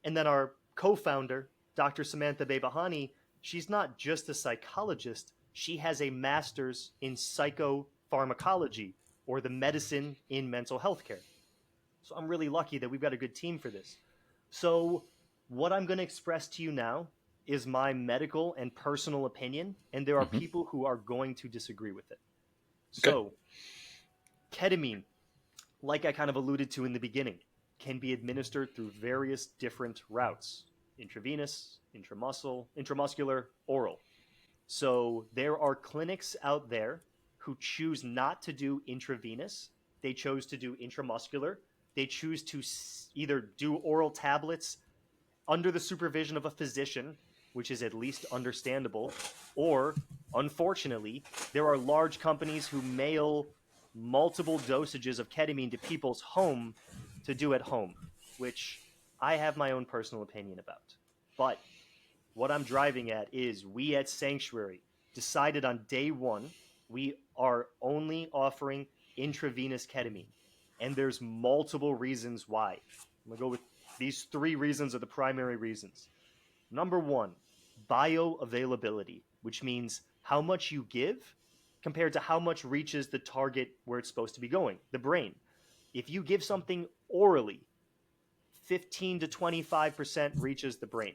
S4: And then our co-founder, Dr. Samantha Bebahani, she's not just a psychologist. She has a master's in psychopharmacology, or the medicine in mental health care. So I'm really lucky that we've got a good team for this. So what I'm going to express to you now is my medical and personal opinion, and there are
S1: Mm-hmm.
S4: people who are going to disagree with it.
S1: Okay.
S4: So Ketamine, like I kind of alluded to in the beginning, can be administered through various different routes: intravenous, intramuscular, oral. So there are clinics out there who choose not to do intravenous. They chose to do intramuscular. They choose to either do oral tablets under the supervision of a physician, which is at least understandable, or unfortunately, there are large companies who mail multiple dosages of ketamine to people's home to do at home, which I have my own personal opinion about. But what I'm driving at is we at Sanctuary decided on day one we are only offering intravenous ketamine. And there's multiple reasons why. I'm going to go with these 3 reasons are the primary reasons. Number 1, bioavailability, which means how much you give compared to how much reaches the target where it's supposed to be going, the brain. If you give something orally, 15 to 25% reaches the brain.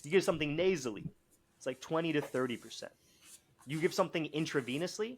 S4: You give something nasally, it's like 20 to 30%. You give something intravenously,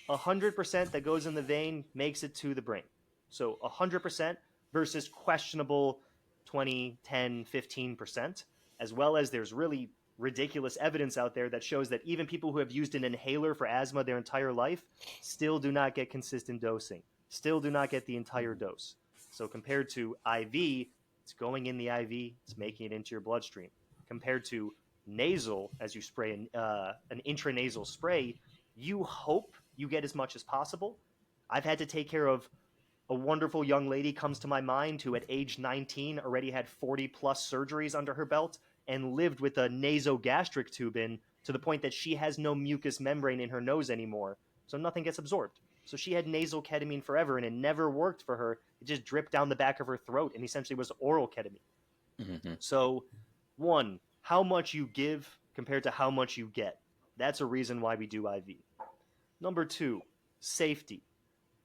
S4: 100% that goes in the vein makes it to the brain. So 100% versus questionable 20, 10, 15%, as well as there's really ridiculous evidence out there that shows that even people who have used an inhaler for asthma their entire life still do not get consistent dosing, still do not get the entire dose. So compared to IV, it's going in the IV, it's making it into your bloodstream. Compared to nasal, as you spray an intranasal spray, you hope you get as much as possible. I've had to take care of a wonderful young lady comes to my mind who at age 19 already had 40 plus surgeries under her belt and lived with a nasogastric tube in to the point that she has no mucous membrane in her nose anymore, so nothing gets absorbed. So she had nasal ketamine forever and it never worked for her. It just dripped down the back of her throat and essentially was oral ketamine. Mm-hmm. So 1, how much you give compared to how much you get. That's a reason why we do IV. Number 2, safety.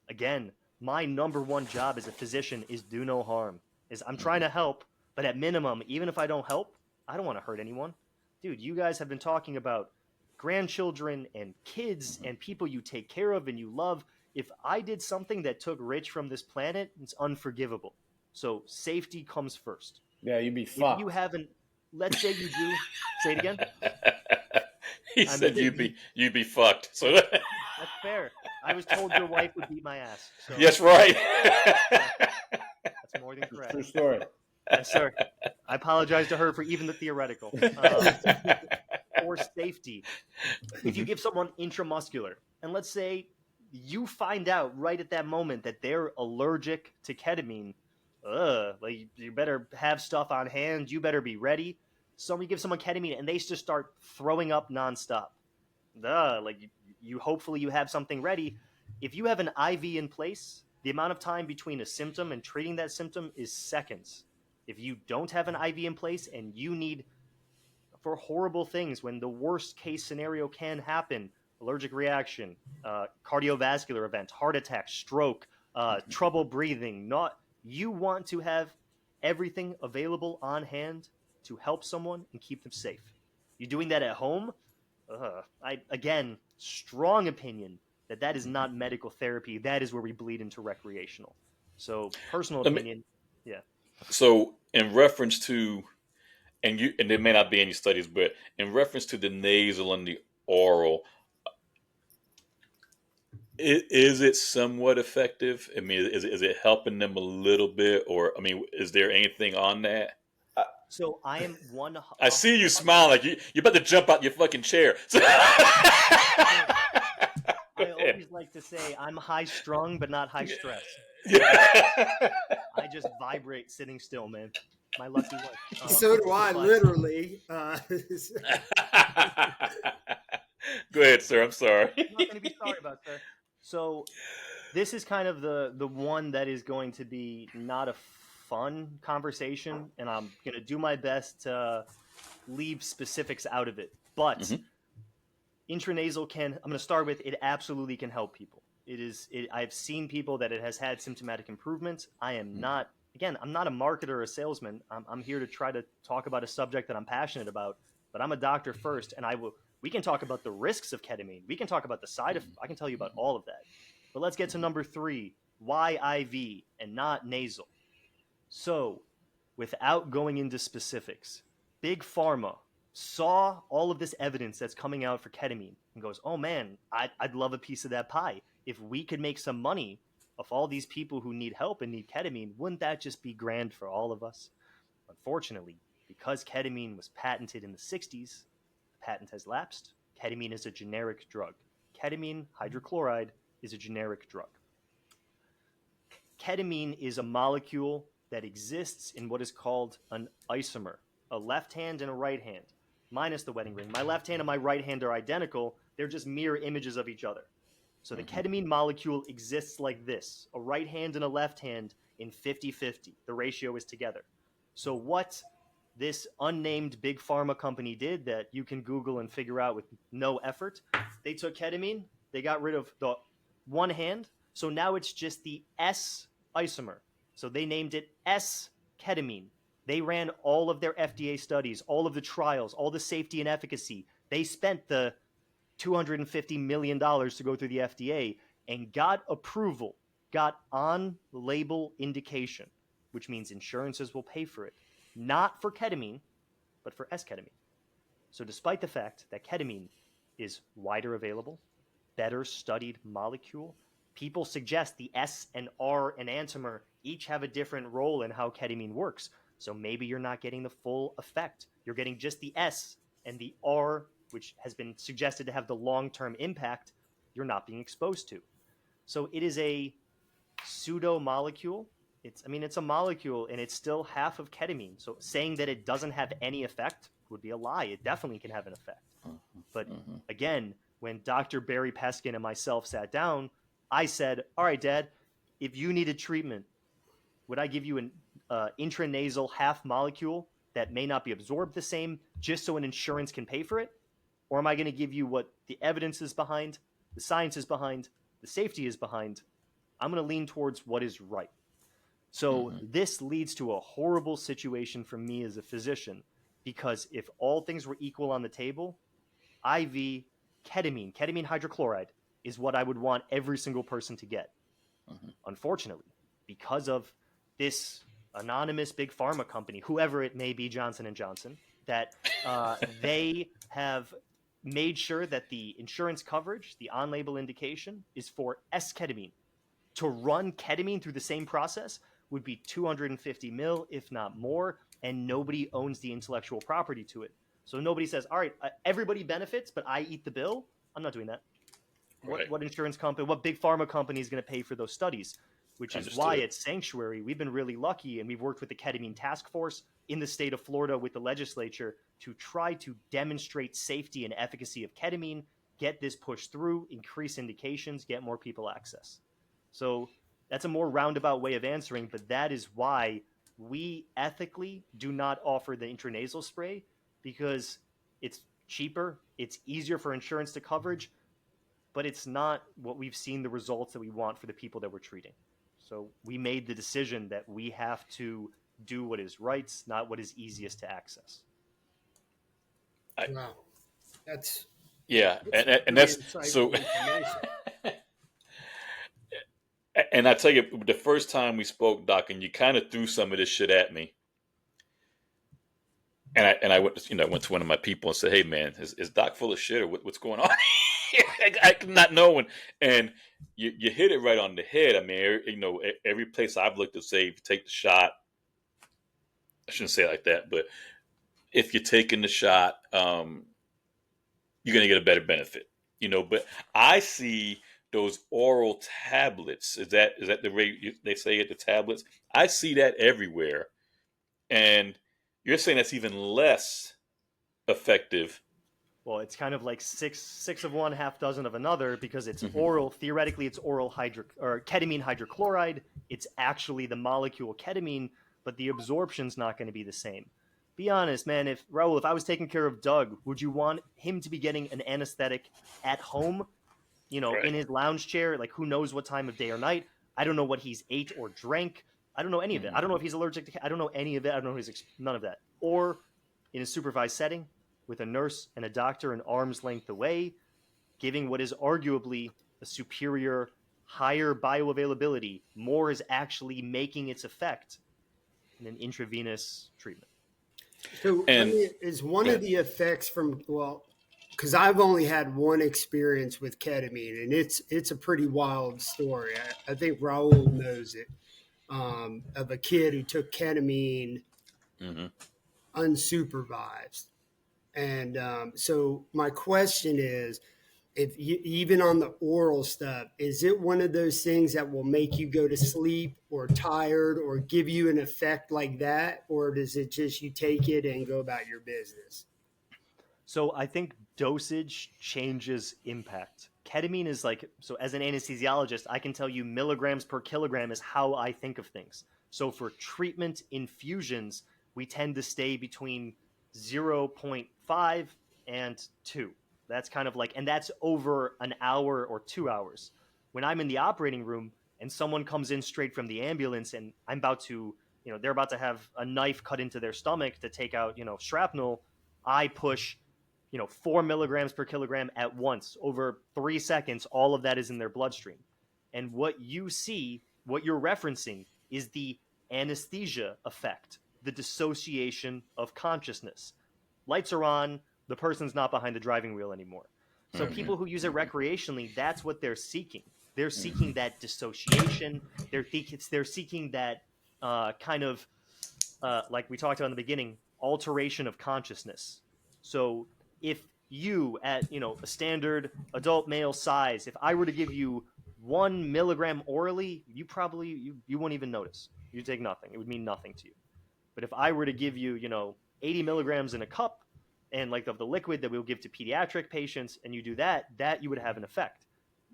S4: Again, my number 1 job as a physician is do no harm. Is I'm trying to help, but at minimum, even if I don't help, I don't want to hurt anyone. Dude, you guys have been talking about grandchildren and kids and people you take care of and you love. If I did something that took Rich from this planet, it's unforgivable. So safety comes first.
S3: Yeah, you'd be fucked.
S4: If you haven't, let's say you do. Say it again.
S1: He said you'd be fucked. So that's
S4: fair. I was told your wife would beat my ass. So
S1: yes, right.
S4: That's more than correct.
S3: True story.
S4: Yes, sir. I apologize to her for even the theoretical. For safety, if you give someone intramuscular, and let's say you find out right at that moment that they're allergic to ketamine, like you better have stuff on hand. You better be ready. Somebody gives someone ketamine and they just start throwing up nonstop. Like you hopefully you have something ready. If you have an IV in place, the amount of time between a symptom and treating that symptom is seconds. If you don't have an IV in place and you need for horrible things when the worst case scenario can happen, allergic reaction, cardiovascular event, heart attack, stroke, trouble breathing, you want to have everything available on hand to help someone and keep them safe. You're doing that at home? Again, strong opinion that is not medical therapy. That is where we bleed into recreational. So personal opinion, yeah.
S1: So in reference to, and there may not be any studies, but in reference to the nasal and the oral, is it somewhat effective? I mean, is it helping them a little bit, or I mean, is there anything on that?
S4: So I am one.
S1: I see you smiling like you're about to jump out your fucking chair.
S4: I always like to say I'm high strung, but not high stress.
S1: Yeah.
S4: I just vibrate sitting still, man. My lucky life.
S2: So do I, literally.
S1: Go ahead, sir. I'm sorry.
S4: I'm not going to be sorry about that. So this is kind of the one that is going to be not a fun conversation, and I'm going to do my best to leave specifics out of it. But intranasal I'm going to start with, it absolutely can help people. I've seen people that it has had symptomatic improvements. I am not, again, I'm not a marketer or a salesman. I'm here to try to talk about a subject that I'm passionate about, but I'm a doctor first, and we can talk about the risks of ketamine. We can talk about the side effects. I can tell you about all of that. But let's get to number 3. Why IV and not nasal? So, without going into specifics, Big Pharma saw all of this evidence that's coming out for ketamine and goes, oh man, I'd love a piece of that pie. If we could make some money off all these people who need help and need ketamine, wouldn't that just be grand for all of us? Unfortunately, because ketamine was patented in the 60s, the patent has lapsed. Ketamine is a generic drug. Ketamine hydrochloride is a generic drug. Ketamine is a molecule that exists in what is called an isomer, a left hand and a right hand, minus the wedding ring. My left hand and my right hand are identical. They're just mirror images of each other. So the ketamine molecule exists like this, a right hand and a left hand in 50-50. The ratio is together. So what this unnamed big pharma company did that you can Google and figure out with no effort, they took ketamine, they got rid of the one hand, so now it's just the S isomer. So they named it S-ketamine. They ran all of their FDA studies, all of the trials, all the safety and efficacy. They spent the $250 million to go through the FDA and got approval, got on-label indication, which means insurances will pay for it. Not for ketamine, but for S-ketamine. So despite the fact that ketamine is wider available, better studied molecule, people suggest the S and R enantiomer each have a different role in how ketamine works. So maybe you're not getting the full effect. You're getting just the S, and the R, which has been suggested to have the long-term impact, you're not being exposed to. So it is a pseudo molecule. It's a molecule, and it's still half of ketamine. So saying that it doesn't have any effect would be a lie. It definitely can have an effect. But again, when Dr. Barry Peskin and myself sat down, I said, all right, Dad, if you needed treatment, would I give you an intranasal half molecule that may not be absorbed the same just so an insurance can pay for it? Or am I going to give you what the evidence is behind, the science is behind, the safety is behind? I'm going to lean towards what is right. So this leads to a horrible situation for me as a physician, because if all things were equal on the table, IV ketamine hydrochloride, is what I would want every single person to get. Unfortunately, because of this anonymous big pharma company, whoever it may be, Johnson & Johnson, that they have made sure that the insurance coverage, the on-label indication, is for S-ketamine. To run ketamine through the same process would be 250 mil, if not more, and nobody owns the intellectual property to it. So nobody says, all right, everybody benefits, but I eat the bill. I'm not doing that.
S1: Right.
S4: What insurance company, what big pharma company is going to pay for those studies? Which is why at Sanctuary, we've been really lucky, and we've worked with the Ketamine Task Force in the state of Florida with the legislature to try to demonstrate safety and efficacy of ketamine, get this pushed through, increase indications, get more people access. So that's a more roundabout way of answering, but that is why we ethically do not offer the intranasal spray, because it's cheaper, it's easier for insurance to coverage, but it's not what we've seen the results that we want for the people that we're treating. So we made the decision that we have to do what is right, not what is easiest to access.
S2: Wow. That's
S1: and that's so. And I tell you, the first time we spoke, Doc, and you kind of threw some of this shit at me, and I went to one of my people and said, "Hey, man, is Doc full of shit, or what's going on?" I could not know, and you hit it right on the head. I mean, every place I've looked to say, if you take the shot, I shouldn't say it like that, but if you're taking the shot, you're gonna get a better benefit, But I see those oral tablets. Is that the way they say it? The tablets. I see that everywhere, and you're saying that's even less effective.
S4: Well, it's kind of like six of one, half dozen of another, because it's oral. Theoretically, it's oral ketamine hydrochloride. It's actually the molecule ketamine, but the absorption's not going to be the same. Be honest, man. Raul, if I was taking care of Doug, would you want him to be getting an anesthetic at home,
S1: Right.
S4: in his lounge chair? Like, who knows what time of day or night? I don't know what he's ate or drank. I don't know any of it. I don't know if he's allergic to. I don't know any of it. I don't know none of that. Or in a supervised setting, with a nurse and a doctor an arm's length away, giving what is arguably a superior higher bioavailability, more is actually making its effect in an intravenous treatment.
S2: So
S1: And
S2: is one
S1: yeah,
S2: of the effects from, well, because I've only had one experience with ketamine, and it's a pretty wild story. I think Raul knows it, of a kid who took ketamine
S1: hmm
S2: unsupervised. And so my question is, if you, even on the oral stuff, is it one of those things that will make you go to sleep or tired or give you an effect like that? Or does it just you take it and go about your business?
S4: So I think dosage changes impact. Ketamine is like, so as an anesthesiologist, I can tell you milligrams per kilogram is how I think of things. So for treatment infusions, we tend to stay between zero point 0.5 and 2. That's kind of like, and that's over an hour or 2 hours. When I'm in the operating room and someone comes in straight from the ambulance and I'm about to, they're about to have a knife cut into their stomach to take out, shrapnel, I push 4 milligrams per kilogram at once over 3 seconds. All of that is in their bloodstream. And what you see, what you're referencing, is the anesthesia effect, the dissociation of consciousness. Lights are on, the person's not behind the driving wheel anymore. So
S1: hmm
S4: people who use it recreationally, that's what they're seeking. They're seeking that dissociation. They're seeking that kind of like we talked about in the beginning, alteration of consciousness. So if you at a standard adult male size, if I were to give you 1 milligram orally, you won't even notice. You take nothing. It would mean nothing to you. But if I were to give you 80 milligrams in a cup and like of the liquid that we'll give to pediatric patients, and you do that, you would have an effect.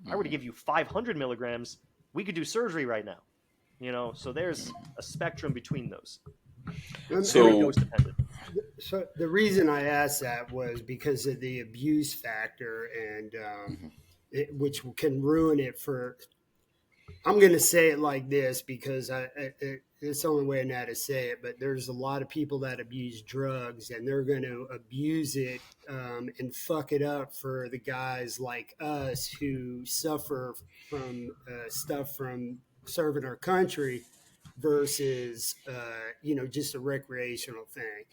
S4: If I were to give you 500 milligrams, we could do surgery right now. So there's a spectrum between those. Very
S1: so
S4: dose dependent.
S2: So the reason I asked that was because of the abuse factor, and which can ruin it for. I'm going to say it like this because it's the only way I know how to say it. But there's a lot of people that abuse drugs, and they're going to abuse it and fuck it up for the guys like us who suffer from stuff from serving our country versus just a recreational thing.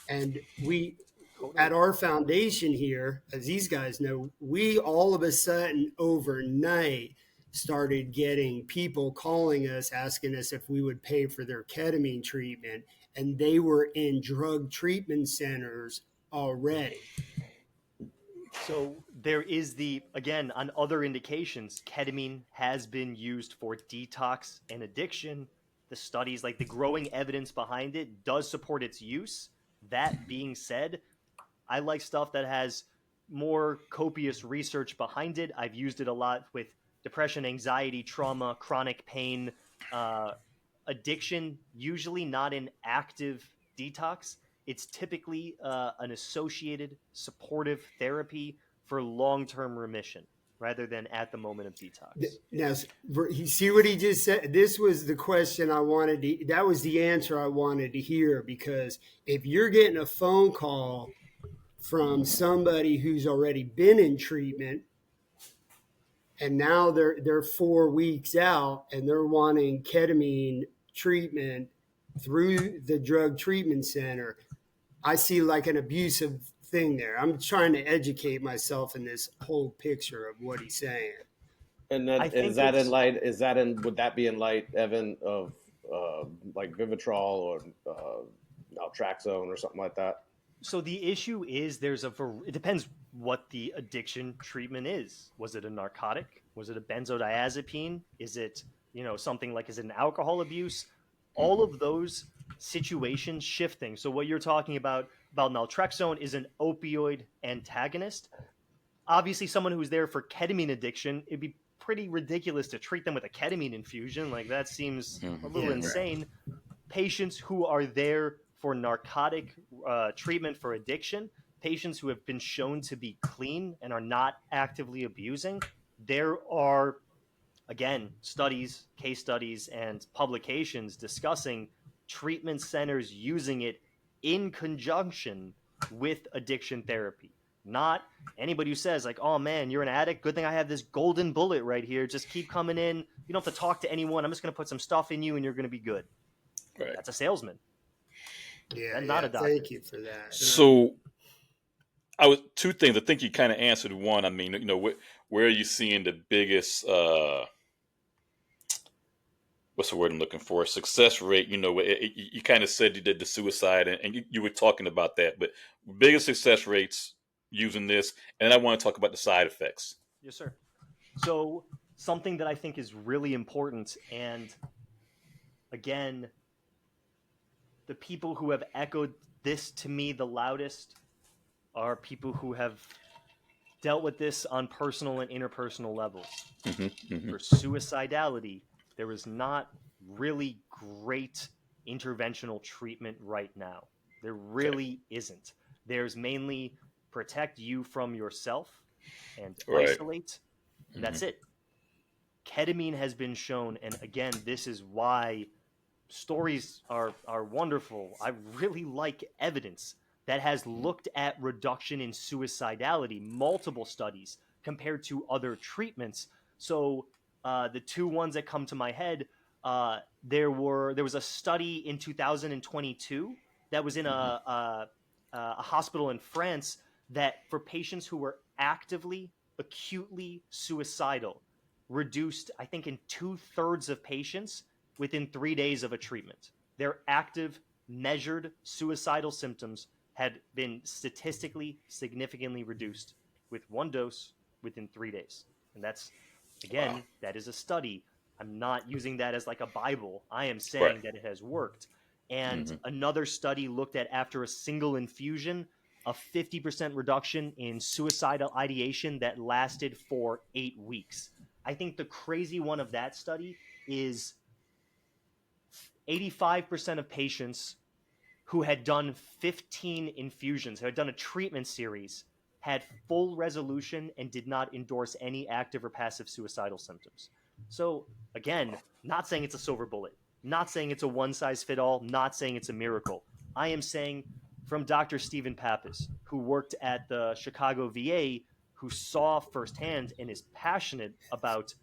S2: And we,
S4: Totally.
S2: at our foundation here, as these guys know, we all of a sudden overnight started getting people calling us, asking us if we would pay for their ketamine treatment. And they were in drug treatment centers already.
S4: So there is again, on other indications, ketamine has been used for detox and addiction. The studies, like the growing evidence behind it, does support its use. That being said, I like stuff that has more copious research behind it. I've used it a lot with depression, anxiety, trauma, chronic pain, uh, addiction, usually not in active detox. It's typically an associated supportive therapy for long term remission rather than at the moment of detox.
S2: Now, you see what he just said? This was the question I wanted to, that was the answer I wanted to hear, because if you're getting a phone call from somebody who's already been in treatment and now they're 4 weeks out and they're wanting ketamine treatment through the drug treatment center, I see like an abusive thing there. I'm trying to educate myself in this whole picture of what he's saying.
S3: And then
S4: I think it's
S3: would that be in light, Evan, of like Vivitrol or naltrexone or something like that?
S4: so the issue is it depends what the addiction treatment is. Was it a narcotic? Was it a benzodiazepine? Is it, something like, is it an alcohol abuse? All of those situations shifting. So what you're talking about naltrexone is an opioid antagonist. Obviously someone who's there for ketamine addiction, it'd be pretty ridiculous to treat them with a ketamine infusion. Like that seems a little
S2: Yeah,
S4: insane. Patients who are there for narcotic treatment for addiction, patients who have been shown to be clean and are not actively abusing, there are, again, case studies, and publications discussing treatment centers using it in conjunction with addiction therapy. Not anybody who says like, oh man, you're an addict. Good thing I have this golden bullet right here. Just keep coming in. You don't have to talk to anyone. I'm just going to put some stuff in you and you're going to be good.
S1: Right.
S4: That's a salesman.
S2: Yeah,
S4: And not
S2: yeah.
S4: a doctor.
S2: Thank you for that.
S1: So I was two things. I think you kind of answered one. I mean, where are you seeing the biggest what's the word I'm looking for? Success rate. You kind of said you did the suicide, and you were talking about that, but biggest success rates using this, and I want to talk about the side effects.
S4: Yes, sir. So something that I think is really important, and again, the people who have echoed this to me the loudest are people who have dealt with this on personal and interpersonal levels. For suicidality, there is not really great interventional treatment right now. There really isn't. There's mainly protect you from yourself and
S1: Right.
S4: isolate. And that's it. Ketamine has been shown, and again, this is why stories are wonderful. I really like evidence that has looked at reduction in suicidality, multiple studies compared to other treatments. So the two ones that come to my head, there was a study in 2022 that was in a hospital in France that for patients who were actively, acutely suicidal, reduced, I think, in 2/3 of patients within 3 days of a treatment. Their active, measured suicidal symptoms had been statistically significantly reduced with one dose within 3 days. And that's, again,
S1: Wow.
S4: that is a study. I'm not using that as like a Bible. I am saying
S1: Right.
S4: that it has worked. And another study looked at after a single infusion, a 50% reduction in suicidal ideation that lasted for 8 weeks. I think the crazy one of that study is 85% of patients who had done 15 infusions, who had done a treatment series, had full resolution and did not endorse any active or passive suicidal symptoms. So, again, not saying it's a silver bullet, not saying it's a one size fit all, not saying it's a miracle. I am saying from Dr. Stephen Pappas, who worked at the Chicago VA, who saw firsthand and is passionate about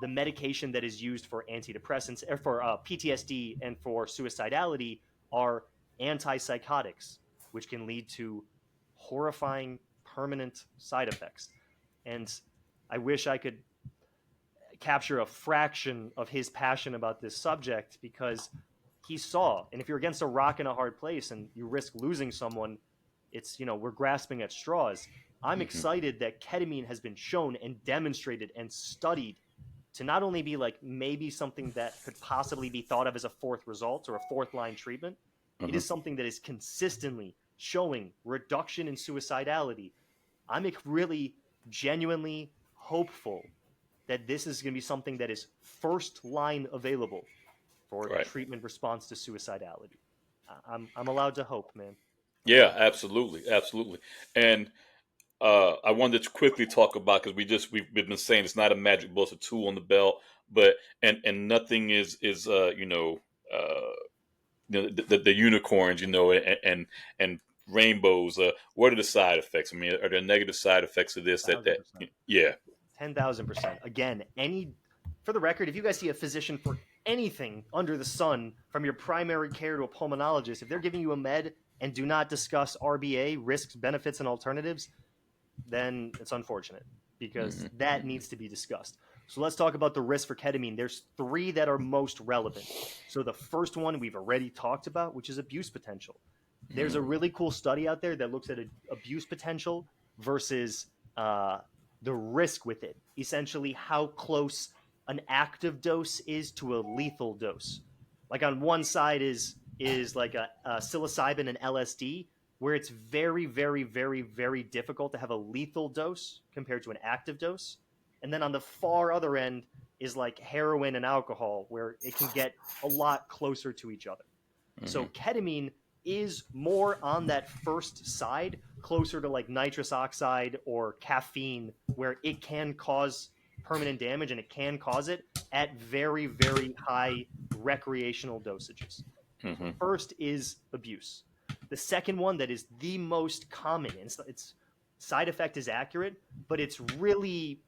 S4: the medication that is used for antidepressants, or for PTSD and for suicidality, are antipsychotics, which can lead to horrifying permanent side effects. And I wish I could capture a fraction of his passion about this subject, because he saw, and if you're against a rock in a hard place and you risk losing someone, it's, we're grasping at straws. I'm excited that ketamine has been shown and demonstrated and studied to not only be like maybe something that could possibly be thought of as a fourth result or a fourth line treatment. It is something that is consistently showing reduction in suicidality. I'm really genuinely hopeful that this is going to be something that is first line available for
S1: Right.
S4: treatment response to suicidality. I'm allowed to hope, man.
S1: Yeah, absolutely, absolutely. And I wanted to quickly talk about, because we've been saying it's not a magic bullet, it's a tool on the belt, but and nothing is the unicorns, and rainbows. What are the side effects? I mean, are there negative side effects of this? That
S4: 1,000%.
S1: yeah.
S4: 10,000%. Again, for the record, if you guys see a physician for anything under the sun, from your primary care to a pulmonologist, if they're giving you a med and do not discuss RBA, risks, benefits, and alternatives, then it's unfortunate, because that needs to be discussed. So let's talk about the risk for ketamine. There's 3 that are most relevant. So the first one we've already talked about, which is abuse potential. There's a really cool study out there that looks at abuse potential versus the risk with it. Essentially, how close an active dose is to a lethal dose. Like on one side is like a psilocybin and LSD, where it's very, very, very, very difficult to have a lethal dose compared to an active dose. And then on the far other end is like heroin and alcohol, where it can get a lot closer to each other. So ketamine is more on that first side, closer to like nitrous oxide or caffeine, where it can cause permanent damage, and it can cause it at very, very high recreational dosages. First is abuse. The second one that is the most common, and it's side effect is accurate, but it's really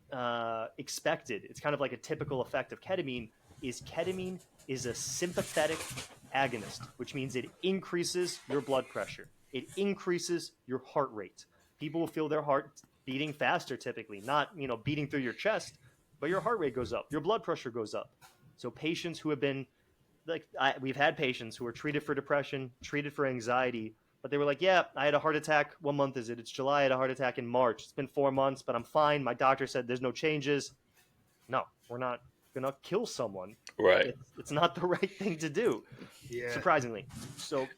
S4: expected. It's kind of like a typical effect of ketamine. Ketamine is a sympathetic agonist, which means it increases your blood pressure. It increases your heart rate. People will feel their heart beating faster typically, not beating through your chest, but your heart rate goes up, your blood pressure goes up. So patients who have been we've had patients who were treated for depression, treated for anxiety, but they were like, yeah, I had a heart attack. What month is it? It's July. I had a heart attack in March. It's been 4 months, but I'm fine. My doctor said there's no changes. No, we're not going to kill someone.
S1: Right.
S4: It's not the right thing to do, surprisingly. So,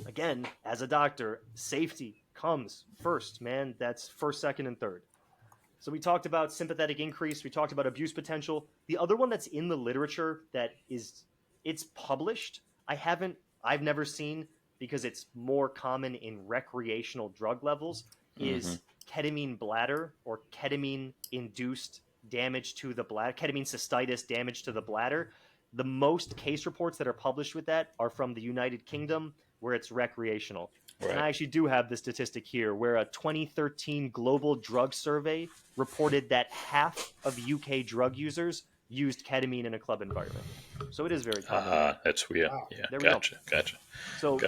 S4: again, as a doctor, safety comes first, man. That's first, second, and third. So we talked about sympathetic increase. We talked about abuse potential. The other one that's in the literature it's published. I've never seen, because it's more common in recreational drug levels, is ketamine bladder, or ketamine-induced damage to the bladder, ketamine cystitis, damage to the bladder. The most case reports that are published with that are from the United Kingdom, where it's recreational. Right. And I actually do have the statistic here, where a 2013 global drug survey reported that half of UK drug users used ketamine in a club environment. So it is very common.
S1: That's weird.
S2: Wow.
S1: Yeah,
S4: There
S1: gotcha.
S4: So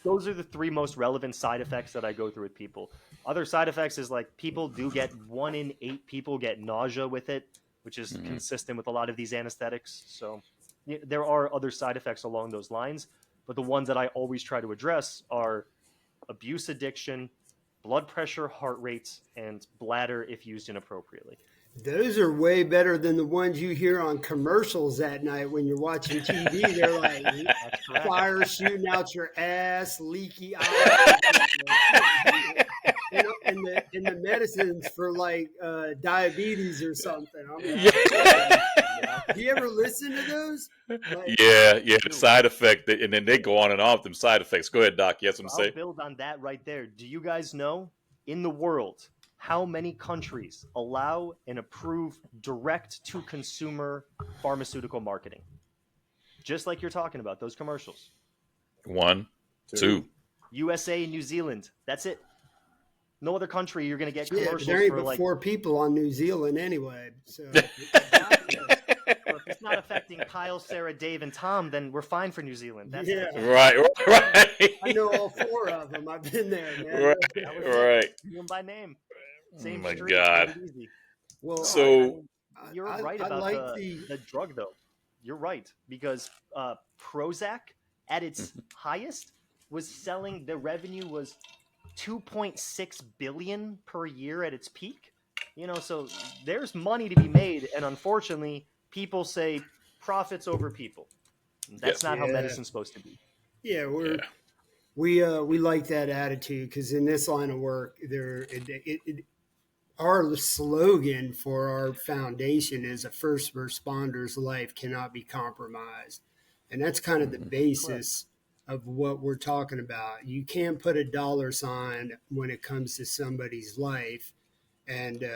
S4: those are the three most relevant side effects that I go through with people. Other side effects is like people do get 1 in 8 people get nausea with it, which is consistent with a lot of these anesthetics. So there are other side effects along those lines, but the ones that I always try to address are abuse addiction, blood pressure, heart rates, and bladder if used inappropriately.
S2: Those are way better than the ones you hear on commercials at night when you're watching TV. They're like fire shooting out your ass, leaky eyes, and the medicines for like diabetes or something. Do you ever listen to those?
S1: The side effect, and then they go on and on with them side effects. Go ahead, Doc. You have something to say?
S4: I'll build on that right there. Do you guys know, in the world, how many countries allow and approve direct-to-consumer pharmaceutical marketing? Just like you're talking about, those commercials.
S1: 1, 2.
S4: USA and New Zealand. That's it. No other country you're going to get commercials
S2: there ain't
S4: for
S2: but 4 people on New Zealand anyway. So. If
S4: it's not affecting Kyle, Sarah, Dave, and Tom, then we're fine for New Zealand. That's
S1: it. Right.
S2: I know all 4 of them. I've been there, man.
S1: Right.
S4: Them by name. Same
S1: my
S4: street,
S1: God.
S4: Easy.
S2: Well,
S1: so
S4: you're right about like the drug, though. You're right, because Prozac at its highest was selling. The revenue was $2.6 billion per year at its peak. So there's money to be made, and unfortunately, people say profits over people. That's not how medicine's supposed to be.
S2: Yeah, we like that attitude, because in this line of work, our slogan for our foundation is a first responder's life cannot be compromised. And that's kind of the basis of what we're talking about. You can't put a dollar sign when it comes to somebody's life. And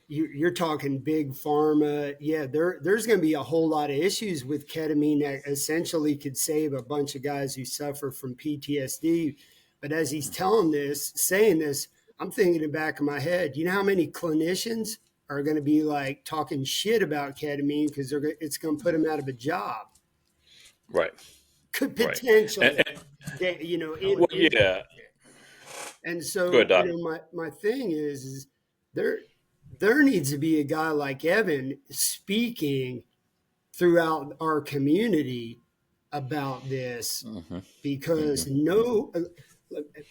S2: you're talking big pharma. Yeah, there's going to be a whole lot of issues with ketamine that essentially could save a bunch of guys who suffer from PTSD. But as he's saying this, I'm thinking in the back of my head, you know how many clinicians are going to be like talking shit about ketamine because it's going to put them out of a job.
S1: Right.
S2: Could potentially, And so,
S1: ahead,
S2: my thing is there needs to be a guy like Evan speaking throughout our community about this, because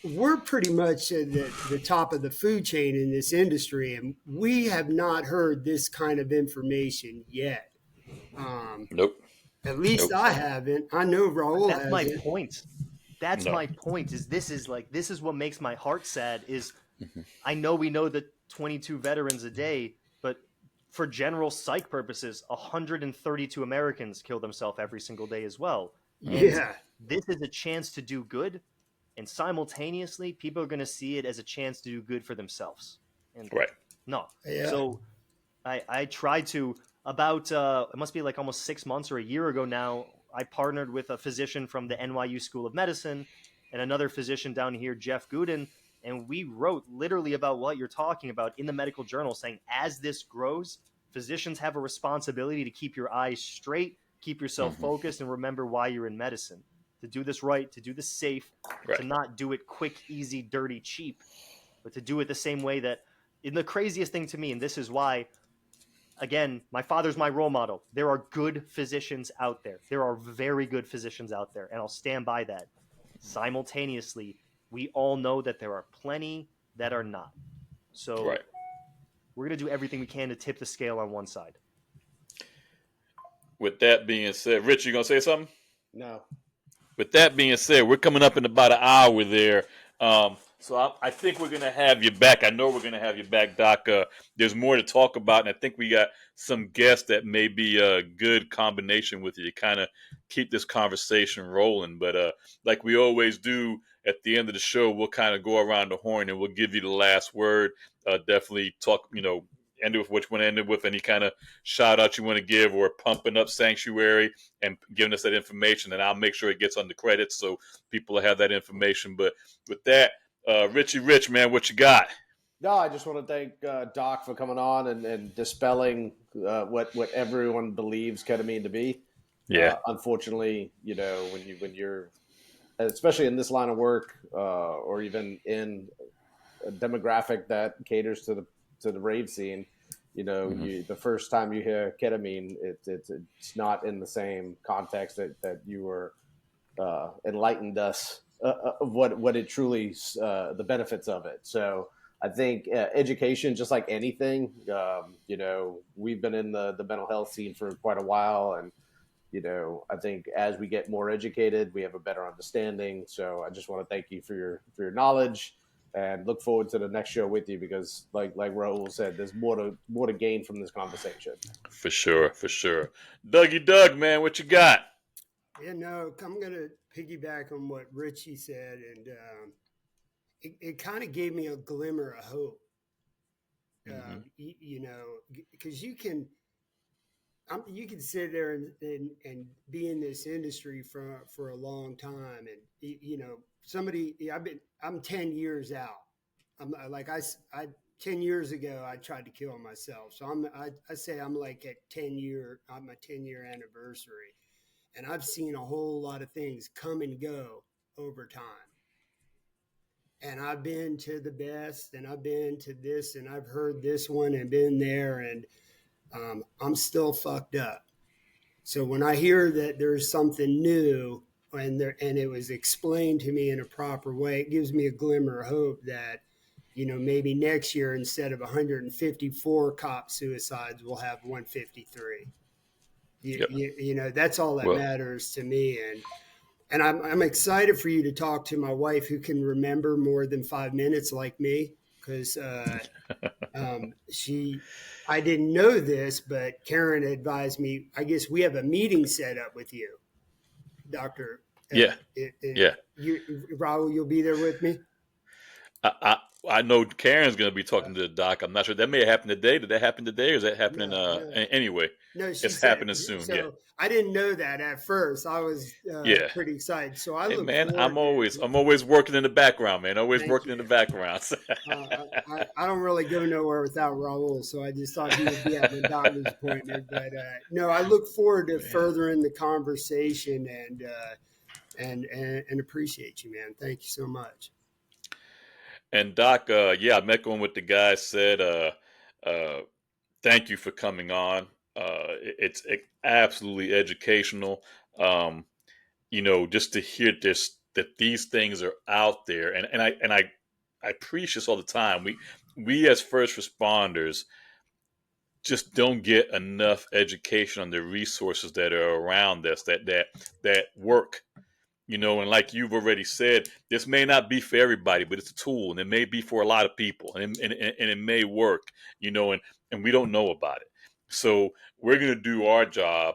S2: we're pretty much at the top of the food chain in this industry, and we have not heard this kind of information yet.
S1: Nope.
S2: At least I haven't. I know Raul hasn't.
S4: That's my point. My point. This is what makes my heart sad. Is I know we know that 22 veterans a day, but for general psych purposes, 132 Americans kill themselves every single day as well. And this is a chance to do good, and simultaneously, people are going to see it as a chance to do good for themselves. And so I tried to, about it must be like almost 6 months or a year ago now, I partnered with a physician from the NYU School of Medicine and another physician down here, Jeff Gooden, And we wrote literally about what you're talking about in the medical journal, saying as this grows, physicians have a responsibility to keep your eyes straight, keep yourself focused, and remember why you're in medicine. To do this right, to do this safe,
S1: Right.
S4: to not do it quick, easy, dirty, cheap, but to do it the same way that, in the craziest thing to me, and this is why, again, my father's my role model. There are good physicians out there. There are very good physicians out there, and I'll stand by that. Simultaneously, we all know that there are plenty that are not. So
S1: Right.
S4: we're going to do everything we can to tip the scale on one side.
S1: With that being said, Rich, you gonna say something?
S3: No.
S1: With that being said, we're coming up in about an hour there. So I think we're going to have you back. I know we're going to have you back, Doc. There's more to talk about, and I think we got some guests that may be a good combination with you to kind of keep this conversation rolling. But like we always do at the end of the show, we'll kind of go around the horn and we'll give you the last word. Definitely talk, end it with what you want to end it with, any kind of shout out you want to give, or pumping up Sanctuary and giving us that information, and I'll make sure it gets on the credits so people have that information. But with that, Richie Rich, man, what you got?
S3: No, I just want to thank Doc for coming on and dispelling what everyone believes ketamine to be.
S1: Yeah.
S3: Unfortunately, when you're, especially in this line of work, or even in a demographic that caters to the rave scene, the first time you hear ketamine, it's not in the same context that you were enlightened us of what it truly, the benefits of it. So I think education, just like anything, we've been in the mental health scene for quite a while, and I think as we get more educated, we have a better understanding. So I just want to thank you for your knowledge, and look forward to the next show with you, because like Raul said, there's more to gain from this conversation.
S1: For sure. Dougie Doug, man, what you got?
S2: Yeah, no, I'm going to piggyback on what Richie said, and it kind of gave me a glimmer of hope. Because you can sit there and be in this industry for a long time, and I'm 10 years out. I'm like I 10 years ago I tried to kill myself, so I say I'm like at 10-year, on my 10-year anniversary, and I've seen a whole lot of things come and go over time. And I've been to the best, and I've been to this, and I've heard this one and been there, and I'm still fucked up. So when I hear that there's something new and it was explained to me in a proper way, it gives me a glimmer of hope that, maybe next year, instead of 154 cop suicides, we'll have 153. That's all that matters to me. And I'm excited for you to talk to my wife, who can remember more than 5 minutes like me, because I didn't know this, but Karen advised me. I guess we have a meeting set up with you, Doctor.
S1: Yeah.
S2: Raul, you'll be there with me.
S1: I know Karen's going to be talking to the doc. I'm not sure. That may have happened today. Did that happen today, or is that happening? Anyway,
S2: no,
S1: it's happening soon.
S2: So I didn't know that at first. I was pretty excited. So I look
S1: man,
S2: forward
S1: I'm always working in the background, man. Always
S2: Thank
S1: working
S2: you.
S1: in the background.
S2: I don't really go nowhere without Raul, so I just thought he would be at the doctor's appointment. But no, I look forward to furthering the conversation, and appreciate you, man. Thank you so much.
S1: And Doc, I'm echoing what the guy said. Thank you for coming on. It's absolutely educational. Just to hear that these things are out there, and I preach this all the time. We as first responders just don't get enough education on the resources that are around us that work. And like you've already said, this may not be for everybody, but it's a tool, and it may be for a lot of people, and it may work, and we don't know about it. So we're going to do our job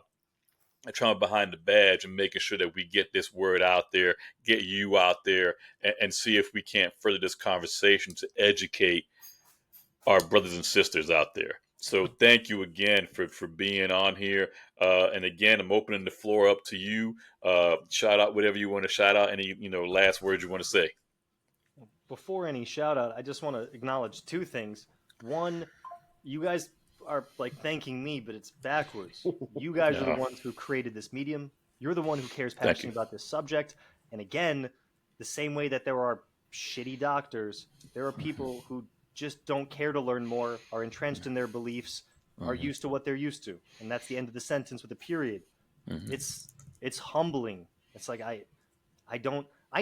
S1: at trying behind the badge and making sure that we get this word out there, get you out there, and see if we can't further this conversation to educate our brothers and sisters out there. So thank you again for being on here. And again, I'm opening the floor up to you. Shout out whatever you want to shout out. Any last words you want to say.
S4: before any shout out, I just want to acknowledge two things. One, you guys are like thanking me, but it's backwards. You guys are the
S1: No,
S4: ones who created this medium. You're the one who cares
S1: thank you.
S4: passionately about this subject. And again, the same way that there are shitty doctors, there are people who just don't care to learn more, are entrenched in their beliefs, are used to what they're used to. And that's the end of the sentence with a period. It's humbling. It's like I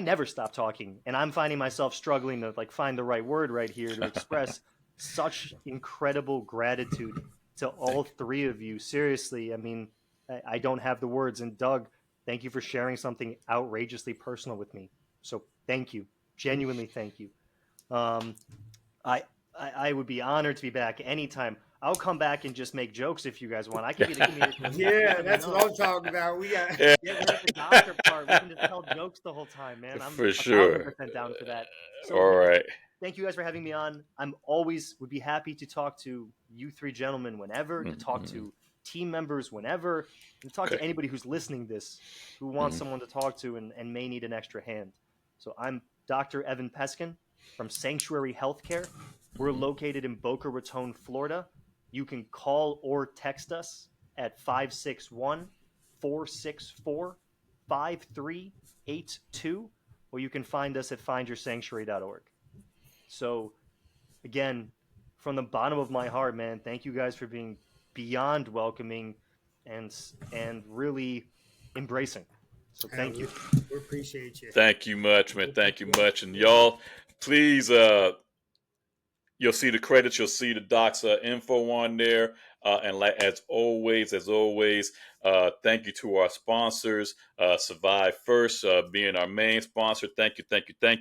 S4: never stop talking, and I'm finding myself struggling to like find the right word right here to express such incredible gratitude to all three of you. Seriously, I mean, I don't have the words. And Doug, thank you for sharing something outrageously personal with me. So thank you, genuinely thank you. Um, I, I would be honored to be back anytime. I'll come back and just make jokes if you guys want. I can be the comedian.
S2: Yeah, that's what I'm talking about. We got
S1: Yeah,
S4: Get rid of the doctor part. We can just tell jokes the whole time, man. I'm
S1: for
S4: a thousand
S1: sure.
S4: percent down for that. So
S1: All
S4: yeah,
S1: right.
S4: thank you guys for having me on. I'm always would be happy to talk to you three gentlemen whenever, to talk to team members whenever, and to talk to
S1: Okay.
S4: anybody who's listening this who wants someone to talk to and may need an extra hand. So I'm Dr. Evan Peskin from Sanctuary Healthcare. We're located in Boca Raton, Florida. You can call or text us at 561 464 5382, or you can find us at findyoursanctuary.org. So, again, from the bottom of my heart, man, thank you guys for being beyond welcoming and really embracing. So, thank you.
S2: we appreciate you.
S1: Thank you much, man. Thank you much. And y'all, please, you'll see the credits. You'll see the doc's info on there. And like as always, thank you to our sponsors, Survive First, being our main sponsor. Thank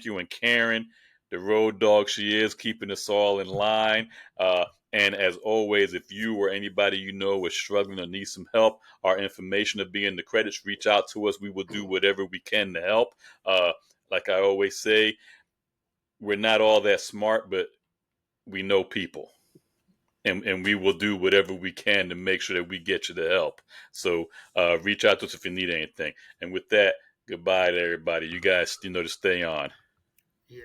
S1: you. And Karen, the road dog she is, keeping us all in line. And as always, if you or anybody you know is struggling or needs some help, our information will be in the credits. Reach out to us. We will do whatever we can to help. Like I always say, we're not all that smart, but we know people. And we will do whatever we can to make sure that we get you the help. So reach out to us if you need anything. And with that, goodbye to everybody. You guys, to stay on.
S2: Yeah.